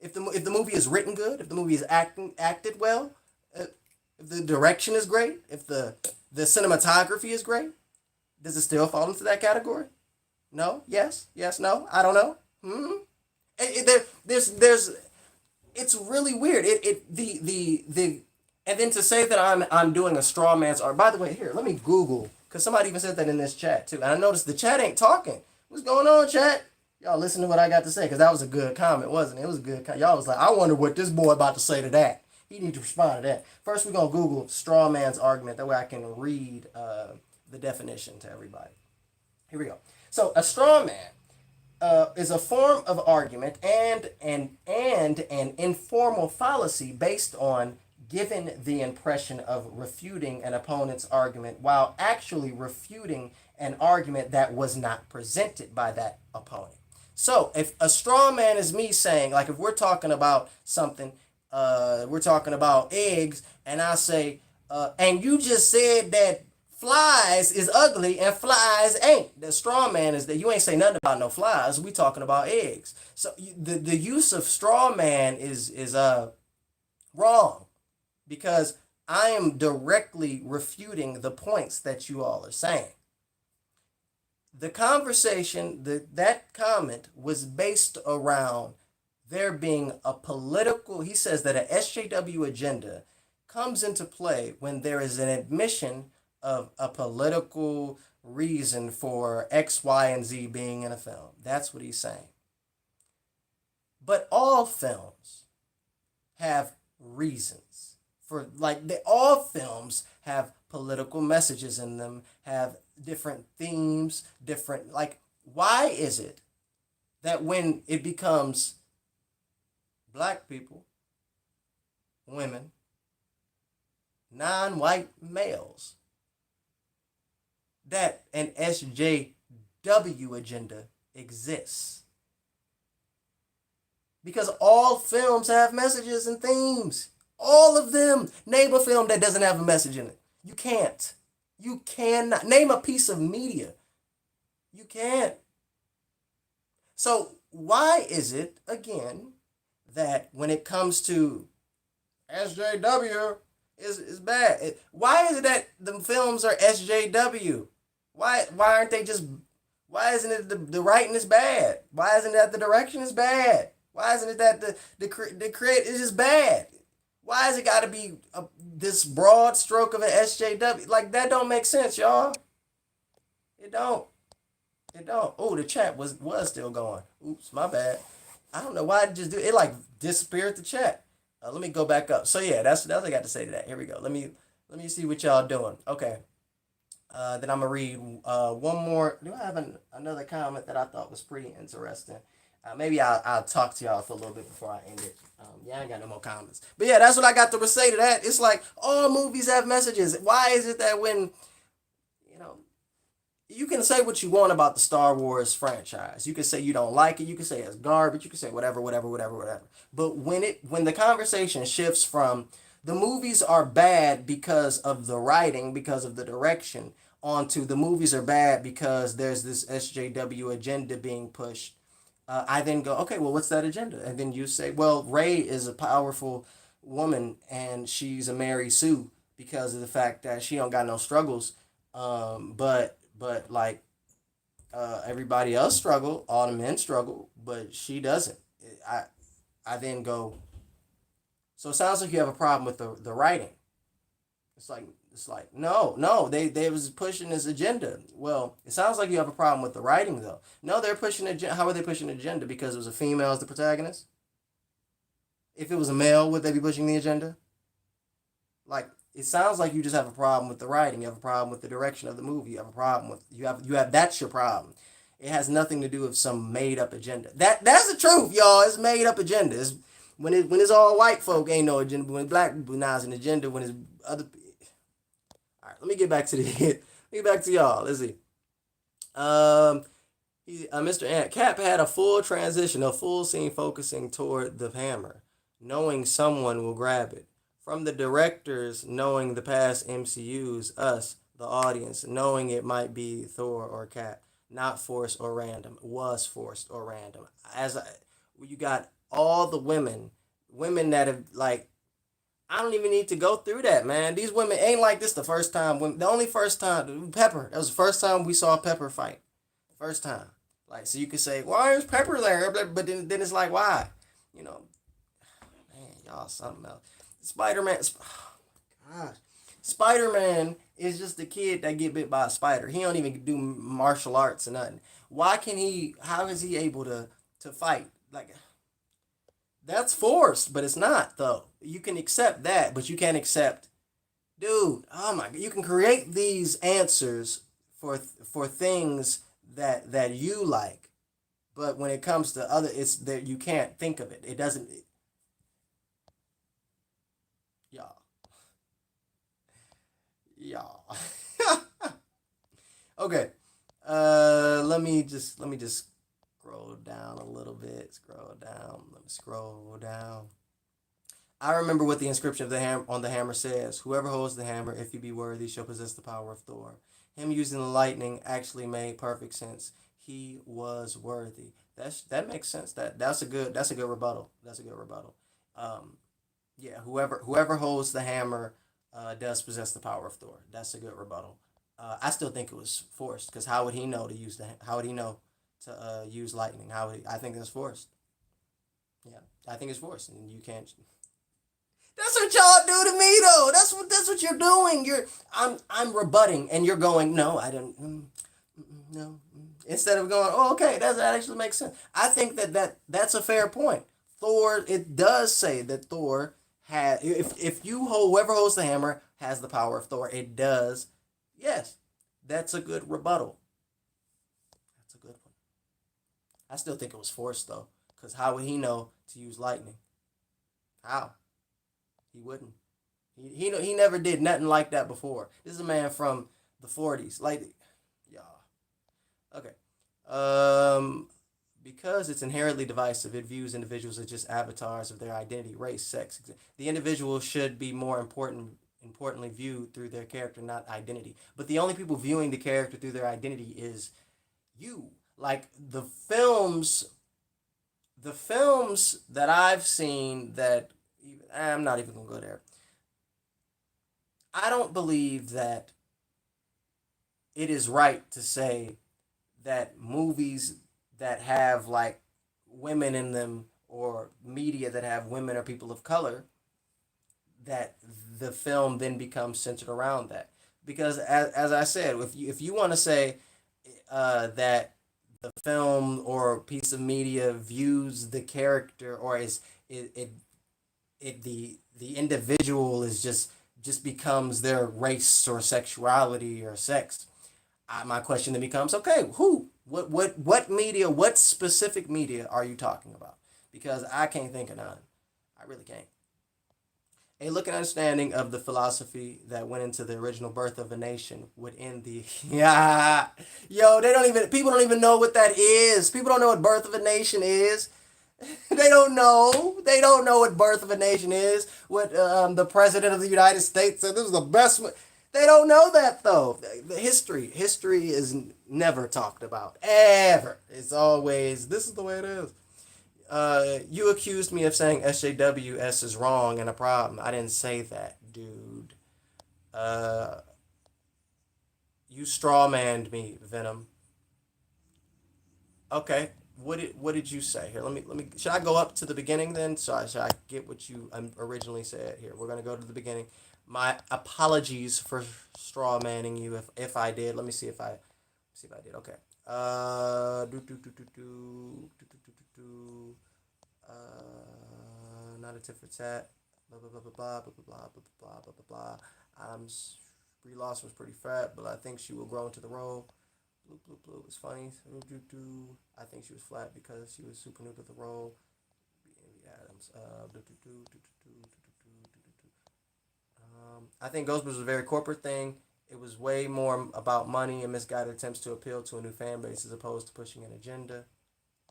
If the movie is written good, if the movie is acted well, if the direction is great, if the cinematography is great, does it still fall into that category? No? Yes? No? I don't know. There's it's really weird. And then to say that I'm doing a straw man's art. By the way, here, let me Google, because somebody even said that in this chat too. And I noticed the chat ain't talking. What's going on, chat? Y'all listen to what I got to say, because that was a good comment, wasn't it? It was a good comment. Y'all was like, I wonder what this boy about to say to that. He need to respond to that. First, we're going to Google straw man's argument. That way I can read the definition to everybody. Here we go. So a straw man is a form of argument and an informal fallacy based on giving the impression of refuting an opponent's argument while actually refuting an argument that was not presented by that opponent. So if a straw man is me saying, like, if we're talking about something, we're talking about eggs, and I say, and you just said that flies is ugly and flies ain't. The straw man is that you ain't say nothing about no flies. We talking about eggs. So the use of straw man is wrong, because I am directly refuting the points that you all are saying. The conversation, that comment was based around there being a political, he says that a SJW agenda comes into play when there is an admission of a political reason for X, Y, and Z being in a film. That's what he's saying. But all films have reasons for, like, all films have political messages in them, have different themes, different, like, why is it that when it becomes black people, women, non-white males, that an SJW agenda exists? Because all films have messages and themes. All of them. Name a film that doesn't have a message in it. You can't. You cannot. Name a piece of media. You can't. So why is it, again, that when it comes to SJW is bad? Why is it that the films are SJW? Why aren't they just, why isn't it the writing is bad? Why isn't it that the direction is bad? Why isn't it that the create is just bad? Why has it got to be this broad stroke of an SJW? Like, that don't make sense, y'all. It don't. It don't. Oh, the chat was still going. Oops, my bad. I don't know why it just do it, like disappeared the chat. Let me go back up. So yeah, that's what I got to say to that. Here we go. Let me see what y'all doing. Okay. Then I'm gonna read one more. Do I have another comment that I thought was pretty interesting? Maybe I'll talk to y'all for a little bit before I end it. Yeah, I ain't got no more comments. But yeah, that's what I got to say to that. It's like all movies have messages. Why is it that when, you know, you can say what you want about the Star Wars franchise. You can say you don't like it. You can say it's garbage. You can say whatever, whatever, whatever, whatever. But when the conversation shifts from the movies are bad because of the writing, because of the direction, onto the movies are bad because there's this SJW agenda being pushed, I then go, okay, well, what's that agenda? And then you say, well, Rey is a powerful woman and she's a Mary Sue because of the fact that she don't got no struggles. But like everybody else struggle, all the men struggle, but she doesn't. I I then go, so it sounds like you have a problem with the writing. It's like no, they was pushing this agenda. Well, it sounds like you have a problem with the writing though. No, they're pushing agenda. How are they pushing the agenda? Because it was a female as the protagonist. If it was a male, would they be pushing the agenda? Like, it sounds like you just have a problem with the writing. You have a problem with the direction of the movie. You have a problem with you have that's your problem. It has nothing to do with some made up agenda. That's the truth, y'all. It's made up agenda. When it's all white folk ain't no agenda. But when black people now it's an agenda. When it's other. All right, let me get back to the. Let me get back to y'all. Let's see. Um, Mr. Ant Cap had a full transition, a full scene focusing toward the hammer, knowing someone will grab it. From the directors knowing the past MCUs, us, the audience, knowing it might be Thor or Cap, not forced or random, was forced or random. You got all the women that have like, I don't even need to go through that, man. These women ain't like this the first time. The only first time, Pepper. That was the first time we saw Pepper fight. First time. Like, so you could say, why is Pepper there? But then it's like, why? You know, man, y'all something else. Spider Man. Oh gosh. Spider Man is just a kid that get bit by a spider. He don't even do martial arts or nothing. Why can he? How is he able to fight? Like, that's forced, but it's not though. You can accept that, but you can't accept, dude. Oh my God! You can create these answers for things that you like, but when it comes to other, it's that you can't think of it. It doesn't. Y'all, y'all. Okay. Let me just scroll down a little bit. Scroll down. Let me scroll down. I remember what the inscription of the hammer on the hammer says. Whoever holds the hammer, if he be worthy, shall possess the power of Thor. Him using the lightning actually made perfect sense. He was worthy. That makes sense. That's a good rebuttal. That's a good rebuttal. Um, yeah, whoever holds the hammer does possess the power of Thor. That's a good rebuttal. I still think it was forced because how would he know to use how would he know to use lightning? How would he, I think that's forced. Yeah, I think it's forced, and you can't. That's what y'all do to me, though. That's what you're doing. I'm rebutting, and you're going, no, I didn't. No. Instead of going, oh, okay, that actually makes sense. I think that's a fair point. Thor, it does say that Thor had, if you hold, whoever holds the hammer has the power of Thor. It does. Yes, that's a good rebuttal. That's a good one. I still think it was forced though, because how would he know to use lightning? How? He wouldn't. He never did nothing like that before. This is a man from the 40s. Like, y'all. Okay. Um, because it's inherently divisive, it views individuals as just avatars of their identity, race, sex. The individual should be more importantly viewed through their character, not identity. But the only people viewing the character through their identity is you. Like the films that I've seen that I'm not even gonna go there. I don't believe that it is right to say that movies that have like women in them or media that have women or people of color, that the film then becomes centered around that. Because as I said, if you want to say that the film or piece of media views the character or is the individual is just becomes their race or sexuality or sex. My question then becomes, okay, who, what media, what specific media are you talking about? Because I can't think of none. I really can't. A look and understanding of the philosophy that went into the original birth of a nation would end the yeah. Yo, they don't even people don't even know what that is. People don't know what birth of a nation is. They don't know. They don't know what birth of a nation is. What the president of the United States said this is the best. They don't know that though. The history is never talked about ever. It's always this is the way it is. You accused me of saying SJWS is wrong and a problem. I didn't say that, dude. Uh, you strawmanned me, Venom. Okay. What did you say here? Let me. Should I go up to the beginning then? So should I get what you originally said here? We're gonna go to the beginning. My apologies for straw manning you if I did. Let me see if I did. Okay. Do do do do do do do do do do. Not a tit for tat. Blah blah blah blah blah blah blah blah blah blah blah blah. Um, Brie Larson was pretty fat, but I think she will grow into the role. Blue blue blue was funny. I think she was flat because she was super new to the role. Amy Adams. I think Ghostbusters was a very corporate thing. It was way more about money and misguided attempts to appeal to a new fan base as opposed to pushing an agenda.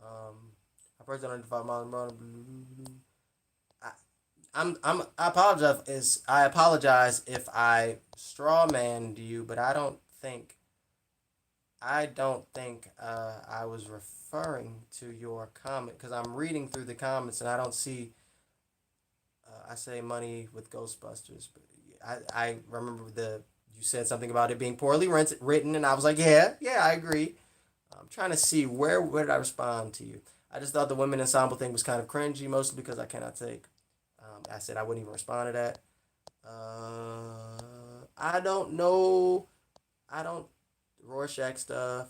I first identified Marlon Brando. I, I apologize if I strawmanned you, but I don't think I was referring to your comment because I'm reading through the comments and I don't see. I say money with Ghostbusters, but I remember you said something about it being poorly written, and I was like, yeah, I agree. I'm trying to see where did I respond to you. I just thought the women ensemble thing was kind of cringy, mostly because I cannot take. I said I wouldn't even respond to that. I don't know. I don't Rorschach stuff.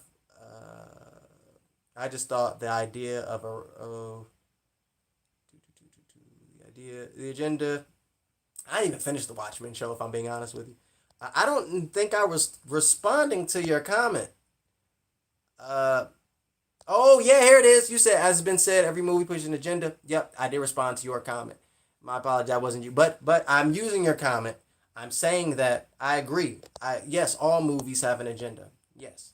I just thought the idea of the agenda. I didn't even finish the Watchmen show, if I'm being honest with you. I don't think I was responding to your comment. Uh, oh yeah, here it is. You said, as has been said, every movie pushes an agenda. Yep, I did respond to your comment. My apology, I wasn't you, but I'm using your comment. I'm saying that I agree. Yes, all movies have an agenda. Yes,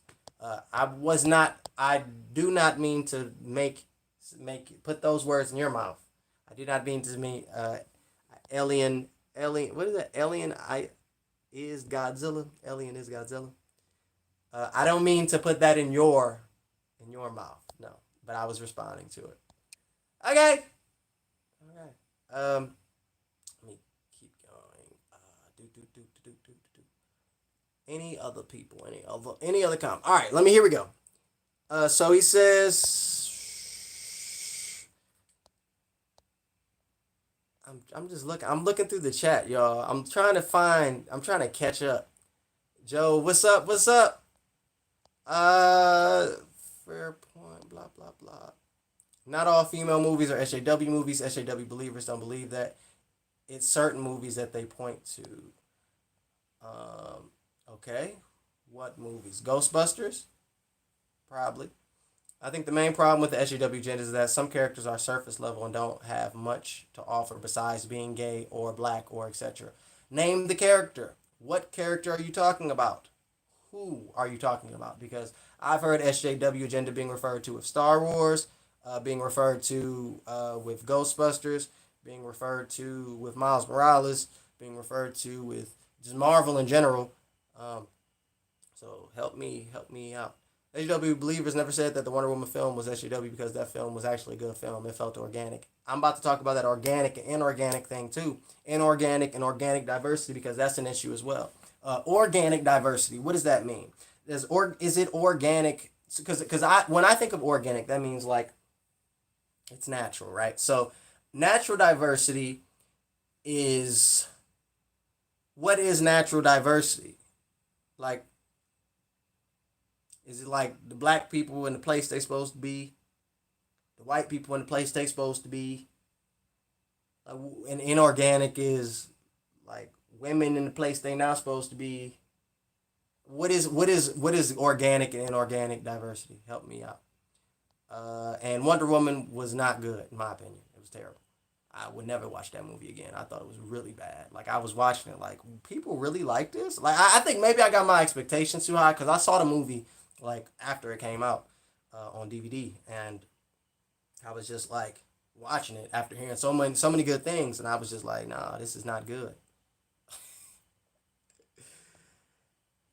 I was not. I do not mean to put those words in your mouth. I do not mean to mean alien. What is that? Alien. I is Godzilla. Alien is Godzilla. I don't mean to put that in your mouth. No, but I was responding to it. Okay. Okay. Let me keep going. Do. Any other people? Any other comment? All right. Here we go. So he says, I'm just looking. I'm looking through the chat, y'all. I'm trying to find. I'm trying to catch up. Joe, what's up? What's up? Uh, fair point. Blah blah blah. Not all female movies are SJW movies. SJW believers don't believe that. It's certain movies that they point to. Um, okay. What movies? Ghostbusters? Probably. I think the main problem with the SJW agenda is that some characters are surface level and don't have much to offer besides being gay or black or etc. Name the character. What character are you talking about? Who are you talking about? Because I've heard SJW agenda being referred to with Star Wars, being referred to with Ghostbusters, being referred to with Miles Morales, being referred to with just Marvel in general. Um, so help me out. SJW believers never said that the Wonder Woman film was SJW because that film was actually a good film. It felt organic. I'm about to talk about that organic and inorganic thing too. Inorganic and organic diversity because that's an issue as well. Organic diversity. What does that mean? Is it organic? Because I when I think of organic, that means like it's natural, right? So natural diversity is what is natural diversity? Like, is it like the black people in the place they supposed to be, the white people in the place they supposed to be, and inorganic is like women in the place they not supposed to be. What is organic and inorganic diversity? Help me out. And Wonder Woman was not good in my opinion. It was terrible. I would never watch that movie again. I thought it was really bad. Like I was watching it, like people really like this. Like I think maybe I got my expectations too high because I saw the movie like after it came out on DVD, and I was just like watching it after hearing so many good things, and I was just like, nah, this is not good.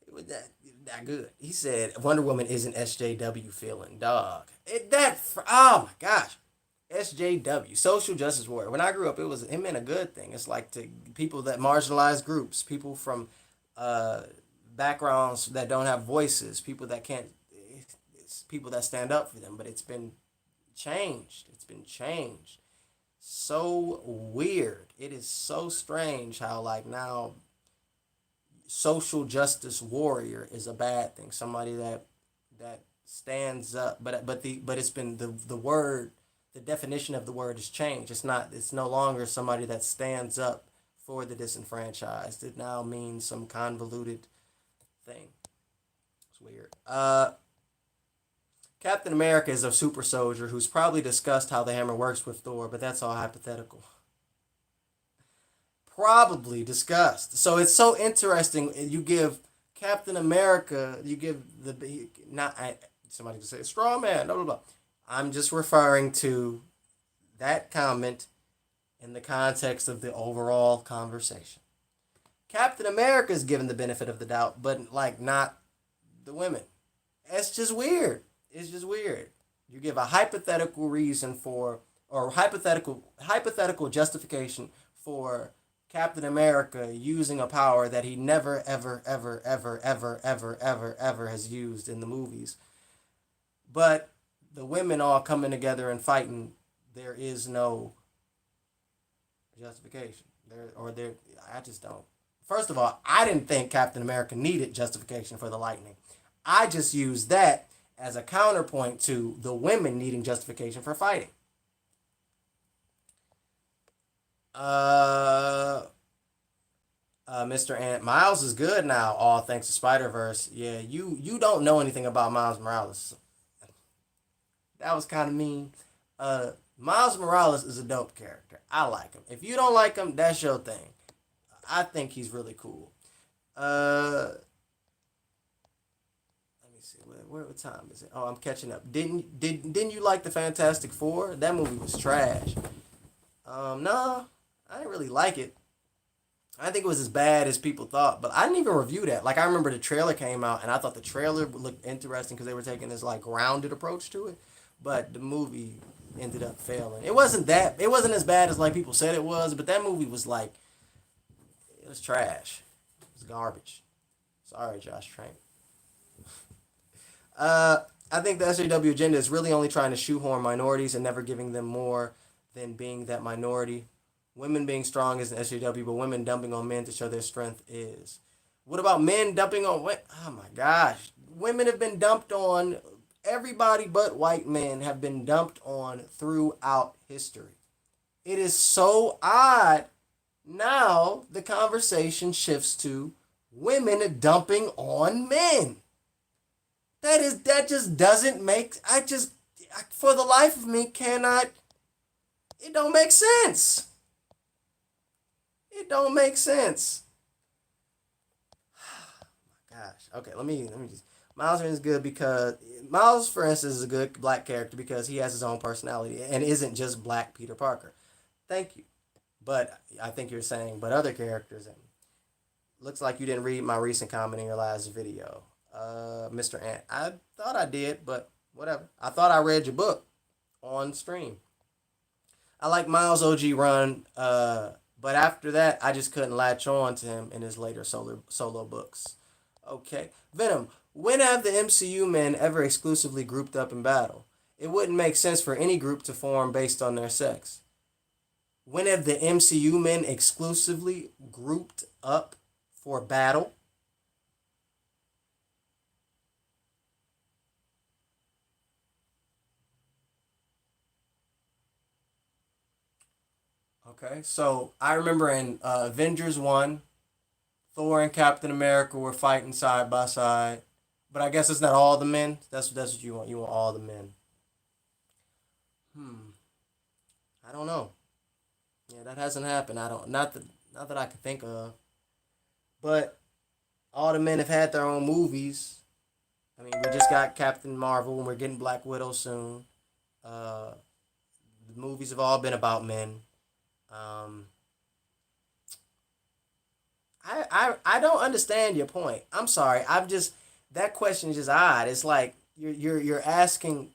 It was that good. He said Wonder Woman isn't SJW feeling dog. Oh my gosh. SJW, social justice warrior. When I grew up, it meant a good thing. It's like to people that marginalized groups, people from uh, backgrounds that don't have voices, people that can't, it's people that stand up for them. But it's been changed. It's been changed. So weird. It is so strange how like now social justice warrior is a bad thing. Somebody that stands up, but it's been the word, the definition of the word has changed. It's no longer somebody that stands up for the disenfranchised. It now means some convoluted thing. It's weird. Captain America is a super soldier who's probably discussed how the hammer works with Thor, but that's all hypothetical. Probably discussed. So it's so interesting. You give Captain America, you give the not somebody could say straw man, blah blah blah. I'm just referring to that comment in the context of the overall conversation. Captain America is given the benefit of the doubt, but like not the women. It's just weird. It's just weird. You give a hypothetical reason for or hypothetical justification for Captain America using a power that he never ever has used in the movies. But the women all coming together and fighting, there is no justification. I just don't. First of all, I didn't think Captain America needed justification for the lightning. I just used that as a counterpoint to the women needing justification for fighting. Uh, Mr. Ant Miles is good now, all thanks to Spider Verse. Yeah, you don't know anything about Miles Morales. That was kind of mean. Miles Morales is a dope character. I like him. If you don't like him, that's your thing. I think he's really cool. Let me see. What time is it? Oh, I'm catching up. Didn't you like the Fantastic Four? That movie was trash. No, I didn't really like it. I think it was as bad as people thought, but I didn't even review that. Like I remember the trailer came out, and I thought the trailer looked interesting because they were taking this like grounded approach to it, but the movie ended up failing. It wasn't that. It wasn't as bad as like people said it was, but that movie was like it was trash. It was garbage. Sorry, Josh Trank. I think the SJW agenda is really only trying to shoehorn minorities and never giving them more than being that minority. Women being strong is an SJW, but women dumping on men to show their strength is. What about men dumping on women? Oh my gosh. Women have been dumped on. Everybody but white men have been dumped on throughout history. It is so odd. Now the conversation shifts to women dumping on men. That just doesn't make for the life of me cannot it don't make sense. It don't make sense. Gosh. Okay, let me just Miles is good because Miles, for instance, is a good black character because he has his own personality and isn't just black Peter Parker. Thank you. But I think you're saying, but other characters, and looks like you didn't read my recent comment in your last video, Mr. Ant. I thought I did, but whatever. I thought I read your book on stream. I like Miles' OG run, but after that, I just couldn't latch on to him in his later solo books. Okay, Venom. When have the MCU men ever exclusively grouped up in battle? It wouldn't make sense for any group to form based on their sex. When have the MCU men exclusively grouped up for battle? Okay, so I remember in Avengers 1, Thor and Captain America were fighting side by side. But I guess it's not all the men. That's what you want. You want all the men. Hmm. I don't know. Yeah, that hasn't happened. I don't not that I can think of. But all the men have had their own movies. I mean, we just got Captain Marvel and we're getting Black Widow soon. Uh, the movies have all been about men. Um, I don't understand your point. I'm sorry. I've just that question is just odd. It's like you're asking.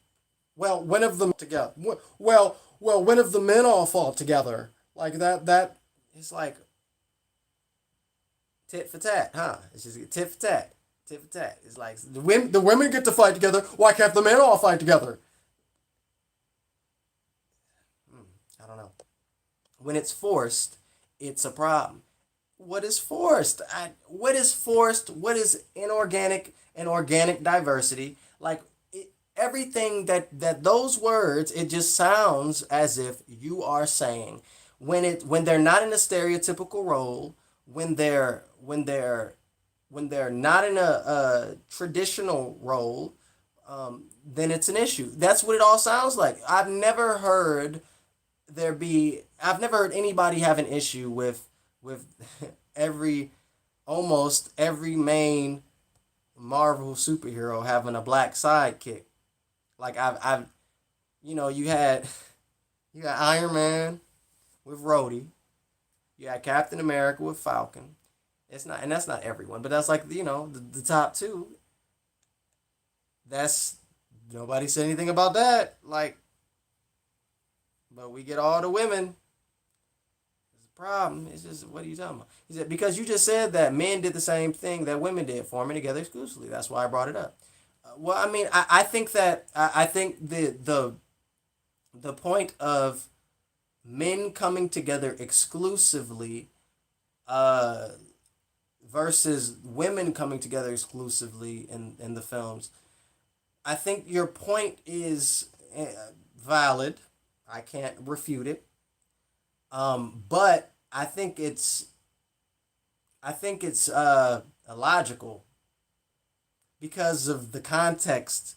Well, when have them together? Well, when have the men all fought together? Like that. It's like tit for tat, huh? It's just tit for tat, tit for tat. It's like the women get to fight together. Why can't the men all fight together? I don't know. When it's forced, it's a problem. What is forced? What is forced? What is inorganic and organic diversity? Like everything that those words, it just sounds as if you are saying when they're not in a stereotypical role, when they're not in a traditional role, then it's an issue. That's what it all sounds like. I've never heard anybody have an issue with every almost every main Marvel superhero having a black sidekick. Like I've you got Iron Man with Rhodey, you got Captain America with Falcon. It's not, and that's not everyone, but that's like the top two. That's nobody said anything about that. Like, but we get all the women. It's a problem. It's just what are you talking about? He said because you just said that men did the same thing that women did, forming together exclusively. That's why I brought it up. Well, I mean, I think that I think the point of men coming together exclusively uh, versus women coming together exclusively in the films. I think your point is valid. I can't refute it. But I think it's illogical because of the context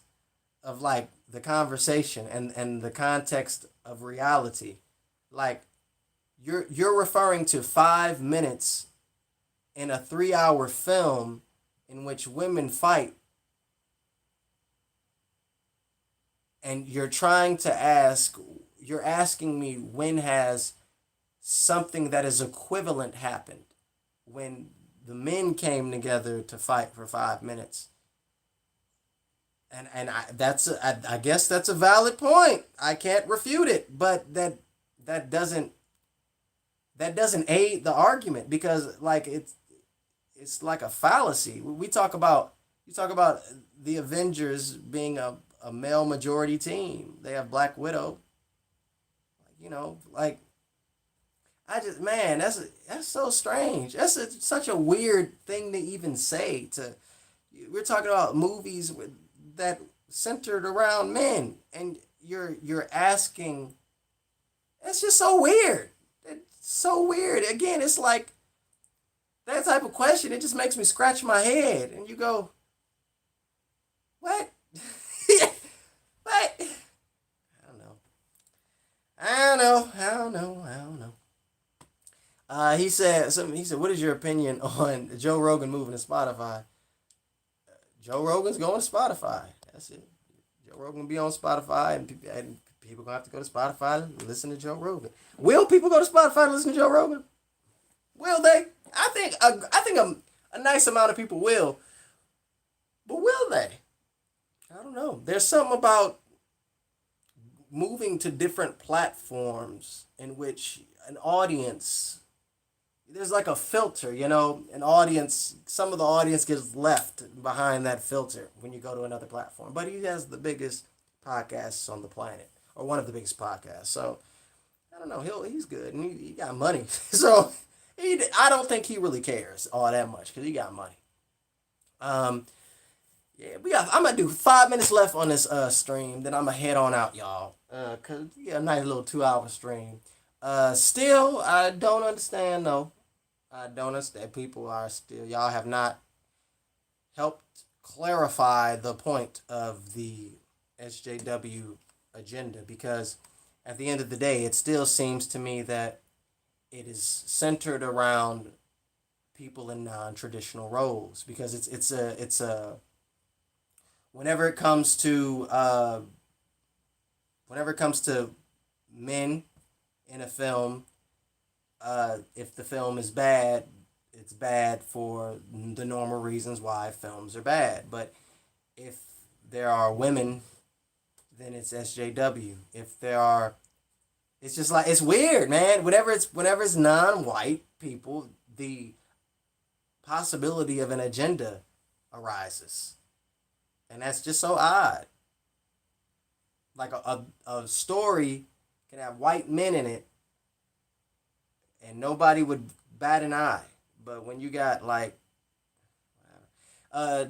of like the conversation and the context of reality. Like you're referring to 5 minutes in a 3 hour film in which women fight, and you're asking me when has something that is equivalent happened when the men came together to fight for 5 minutes. I guess that's a valid point. I can't refute it, but that doesn't that doesn't aid the argument because like it's like a fallacy. We talk about you talk about the Avengers being a male majority team. They have Black Widow. Like Man, that's so strange. Such a weird thing to even say. We're talking about movies that centered around men, and you're asking. It's just so weird. It's so weird. Again, it's like that type of question. It just makes me scratch my head, and you go, "What? What? I don't know. I don't know. I don't know. I don't know." He said something. He said, "What is your opinion on Joe Rogan moving to Spotify?" Joe Rogan's going to Spotify. That's it. Joe Rogan will be on Spotify, and people gonna have to go to Spotify and listen to Joe Rogan. Will people go to Spotify and listen to Joe Rogan? Will they? I think a nice amount of people will, but will they? I don't know. There's something about moving to different platforms in which an audience, there's like a filter, an audience, some of the audience gets left behind that filter when you go to another platform. But he has the biggest podcasts on the planet, or one of the biggest podcasts. So I don't know. He's good, and he got money. So I don't think he really cares all that much because he got money. Um, yeah, I'm gonna do 5 minutes left on this stream. Then I'm gonna head on out, y'all. Cause we got a nice little 2 hour stream. Still, I don't understand though. I don't understand. People are still. Y'all have not helped clarify the point of the SJW agenda, because at the end of the day, it still seems to me that it is centered around people in non-traditional roles, because it's a whenever it comes to men in a film, if the film is bad, it's bad for the normal reasons why films are bad. But if there are women, then it's SJW. If there are, it's just like, it's weird, man. Whenever it's non-white people, the possibility of an agenda arises, and that's just so odd. Like a story can have white men in it, and nobody would bat an eye. But when you got like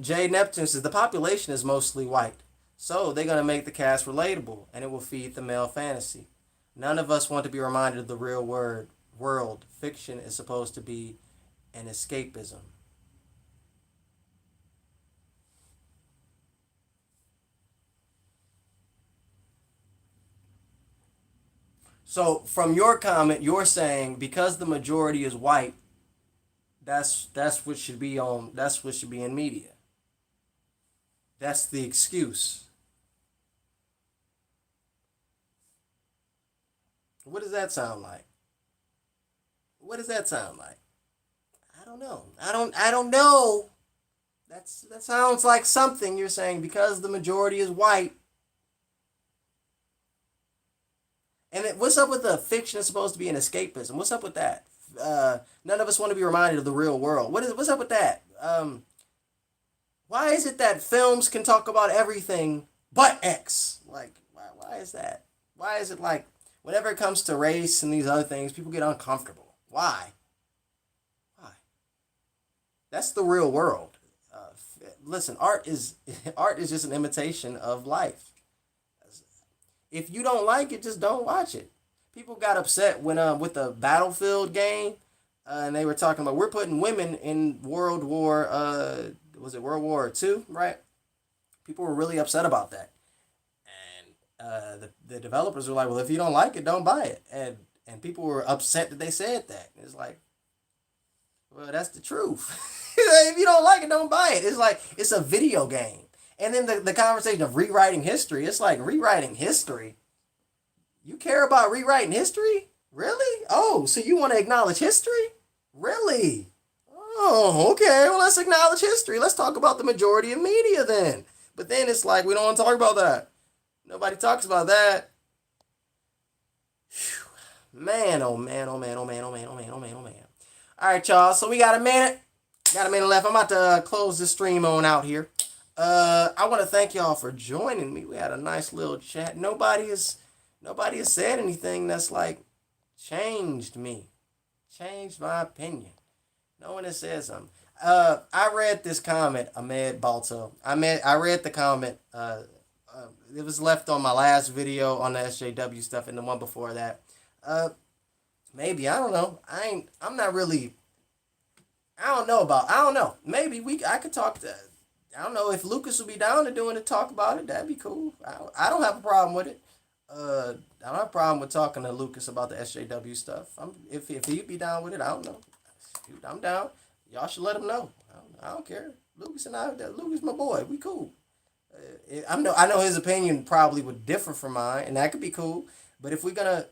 Jay Neptune says the population is mostly white, so they're gonna make the cast relatable, and it will feed the male fantasy. None of us want to be reminded of the real world. Fiction is supposed to be an escapism. So from your comment, you're saying because the majority is white, that's what should be on. That's what should be in media. That's the excuse. What does that sound like? What does that sound like? I don't know. I don't know. That sounds like something you're saying because the majority is white. And what's up with the fiction is supposed to be an escapism? What's up with that? None of us want to be reminded of the real world. What's up with that? Why is it that films can talk about everything but X? Like, why is that? Why is it like whenever it comes to race and these other things, people get uncomfortable? Why? Why? That's the real world. Listen, art is just an imitation of life. If you don't like it, just don't watch it. People got upset when with the Battlefield game, and they were talking about we're putting women in World War was it World War II, right? People were really upset about that, and the developers were like, well, if you don't like it, don't buy it, and people were upset that they said that. It's like, well, that's the truth. If you don't like it, don't buy it. It's like it's a video game. And then the conversation of rewriting history, it's like rewriting history. You care about rewriting history? Really? Oh, so you want to acknowledge history? Really? Oh, okay. Well, let's acknowledge history. Let's talk about the majority of media then. But then it's like, we don't want to talk about that. Nobody talks about that. Whew. Man, oh man, oh man, oh man, oh man, oh man, oh man, oh man. All right, y'all. So we got a minute. Got a minute left. I'm about to close the stream on out here. I want to thank y'all for joining me. We had a nice little chat. Nobody has said anything that's like changed me. Changed my opinion. No one has said something. I read this comment, Ahmed Balto. I read the comment. It was left on my last video on the SJW stuff and the one before that. Uh, Maybe I don't know. I'm not really. I don't know about. I don't know. Maybe I could talk to. I don't know if Lucas would be down to doing it. Talk about it. That'd be cool. I don't have a problem with it. I don't have a problem with talking to Lucas about the SJW stuff. If he'd be down with it, I don't know. I'm down. Y'all should let him know. I don't care. Lucas my boy. We cool. I know his opinion probably would differ from mine, and that could be cool. But if we had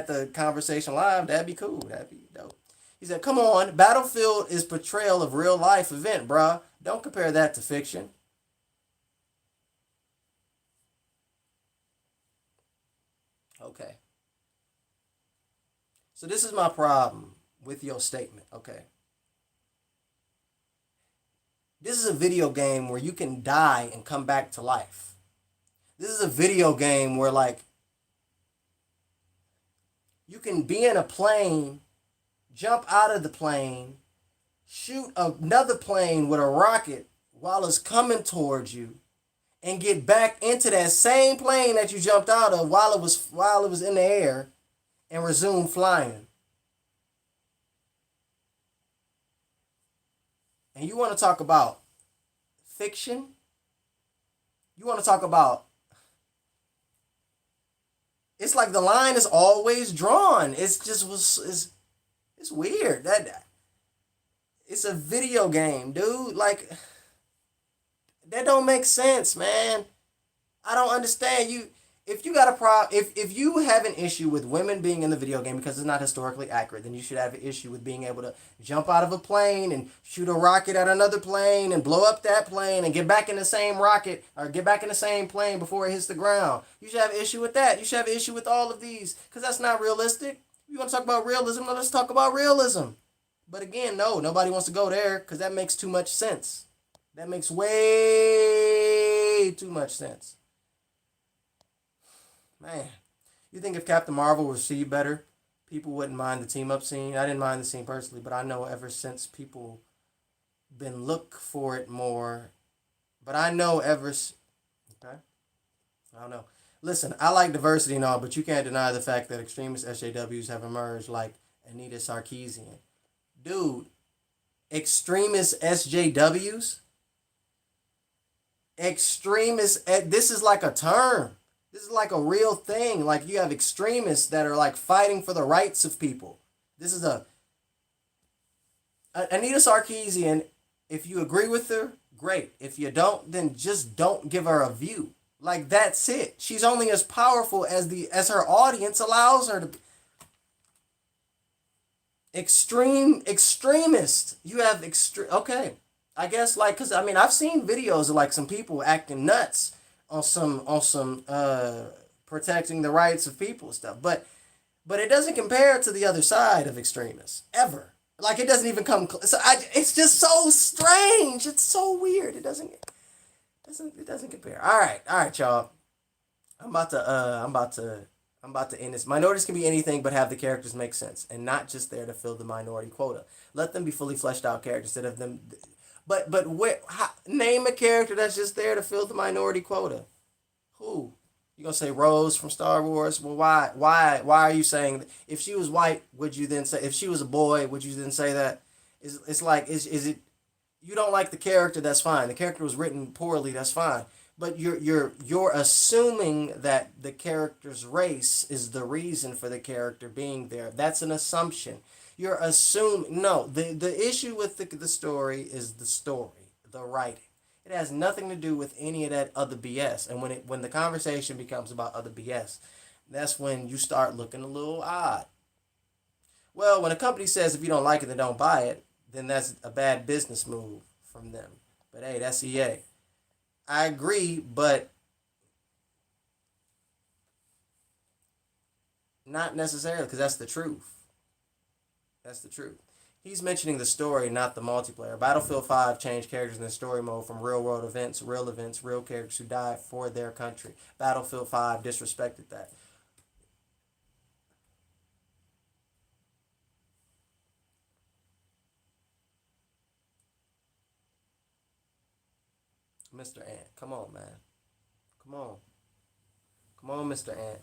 the conversation live, that'd be cool. That'd be dope. He said, "Come on, Battlefield is portrayal of real life event, bruh. Don't compare that to fiction." Okay. So this is my problem with your statement. Okay. This is a video game where you can die and come back to life. This is a video game where like you can be in a plane, jump out of the plane, shoot another plane with a rocket while it's coming towards you, and get back into that same plane that you jumped out of while it was in the air, and resume flying. And you want to talk about fiction? You want to talk about, it's like the line is always drawn. It's weird. That it's a video game, dude. Like that don't make sense, man. I don't understand you. If you got a if you have an issue with women being in the video game because it's not historically accurate, then you should have an issue with being able to jump out of a plane and shoot a rocket at another plane and blow up that plane and get back in the same rocket or get back in the same plane before it hits the ground. You should have an issue with that. You should have an issue with all of these because that's not realistic. If you want to talk about realism, let's talk about realism. But again, no, nobody wants to go there because that makes too much sense. That makes way too much sense. Man, you think if Captain Marvel was received better, people wouldn't mind the team up scene? I didn't mind the scene personally, but I know ever since people been look for it more. But I know okay, I don't know. Listen, I like diversity and all, but you can't deny the fact that extremist SJWs have emerged like Anita Sarkeesian. Dude, extremist SJWs? This is like a term. This is like a real thing. Like you have extremists that are like fighting for the rights of people. This is a Anita Sarkeesian. If you agree with her, great. If you don't, then just don't give her a view. Like that's it. She's only as powerful as her audience allows her to be. Extremist. You have extreme. Okay, I guess like because I mean I've seen videos of like some people acting nuts on some protecting the rights of people and stuff. But it doesn't compare to the other side of extremists ever. Like it doesn't even come close. It's just so strange. It's so weird. It doesn't compare. All right, y'all. I'm about to end this. Minorities can be anything, but have the characters make sense, and not just there to fill the minority quota. Let them be fully fleshed out characters instead of them. But name a character that's just there to fill the minority quota. Who? You gonna say Rose from Star Wars? Well, why are you saying that? If she was white, would you then say? If she was a boy, would you then say that? It's like is it? You don't like the character? That's fine. The character was written poorly. That's fine. But you're assuming that the character's race is the reason for the character being there. That's an assumption. You're assuming no. The issue with the story is the story, the writing. It has nothing to do with any of that other BS. And when the conversation becomes about other BS, that's when you start looking a little odd. Well, when a company says if you don't like it, then don't buy it, then that's a bad business move from them. But hey, that's EA. I agree, but not necessarily because that's the truth. That's the truth. He's mentioning the story, not the multiplayer. Battlefield 5 changed characters in the story mode from real world events, real characters who died for their country. Battlefield 5 disrespected that. Mr. Ant. Come on, man. Come on. Come on, Mr. Ant.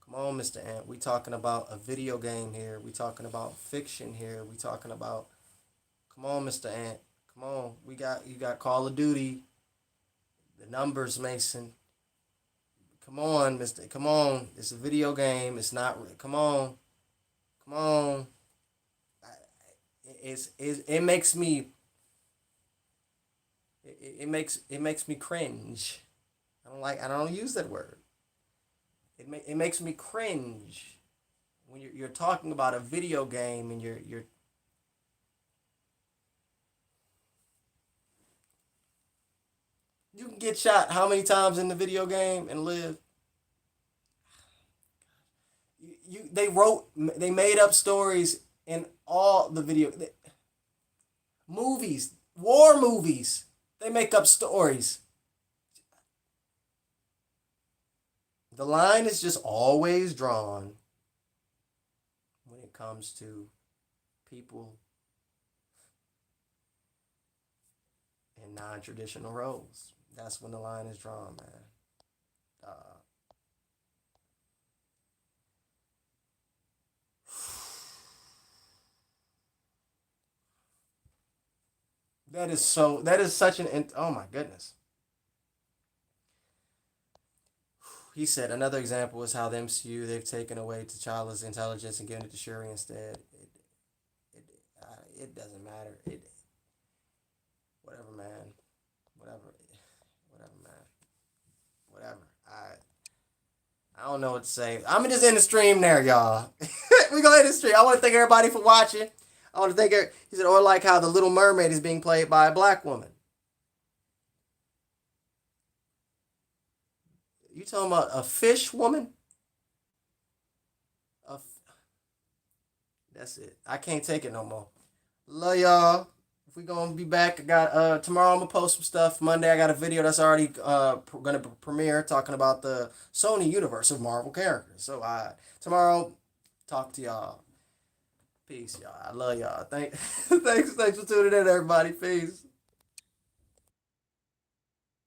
Come on, Mr. Ant. We talking about a video game here. We talking about fiction here. We talking about. Come on, Mr. Ant. Come on. You got Call of Duty. The numbers, Mason. Come on, Mister. Come on. It's a video game. It's not. Come on. Come on. It makes me. It makes me cringe. I don't use that word. It makes me cringe when you're talking about a video game and you're you can get shot how many times in the video game and live. They made up stories in all the movies, war movies. They make up stories. The line is just always drawn when it comes to people in non-traditional roles. That's when the line is drawn, man. That is such oh my goodness. He said another example is how the MCU, they've taken away to childless intelligence and given it to Shuri instead. It doesn't matter. Whatever, man. Whatever, man. Whatever. I don't know what to say. I'm just in the stream there, y'all. We go in the stream. I want to thank everybody for watching. I want to thank her. He said, or like how the Little Mermaid is being played by a black woman. You talking about a fish woman? That's it. I can't take it no more. Love y'all. If we gonna be back, I got tomorrow I'm gonna post some stuff. Monday I got a video that's already gonna premiere talking about the Sony universe of Marvel characters. So tomorrow talk to y'all. Peace, y'all. I love y'all. Thanks for tuning in, everybody. Peace.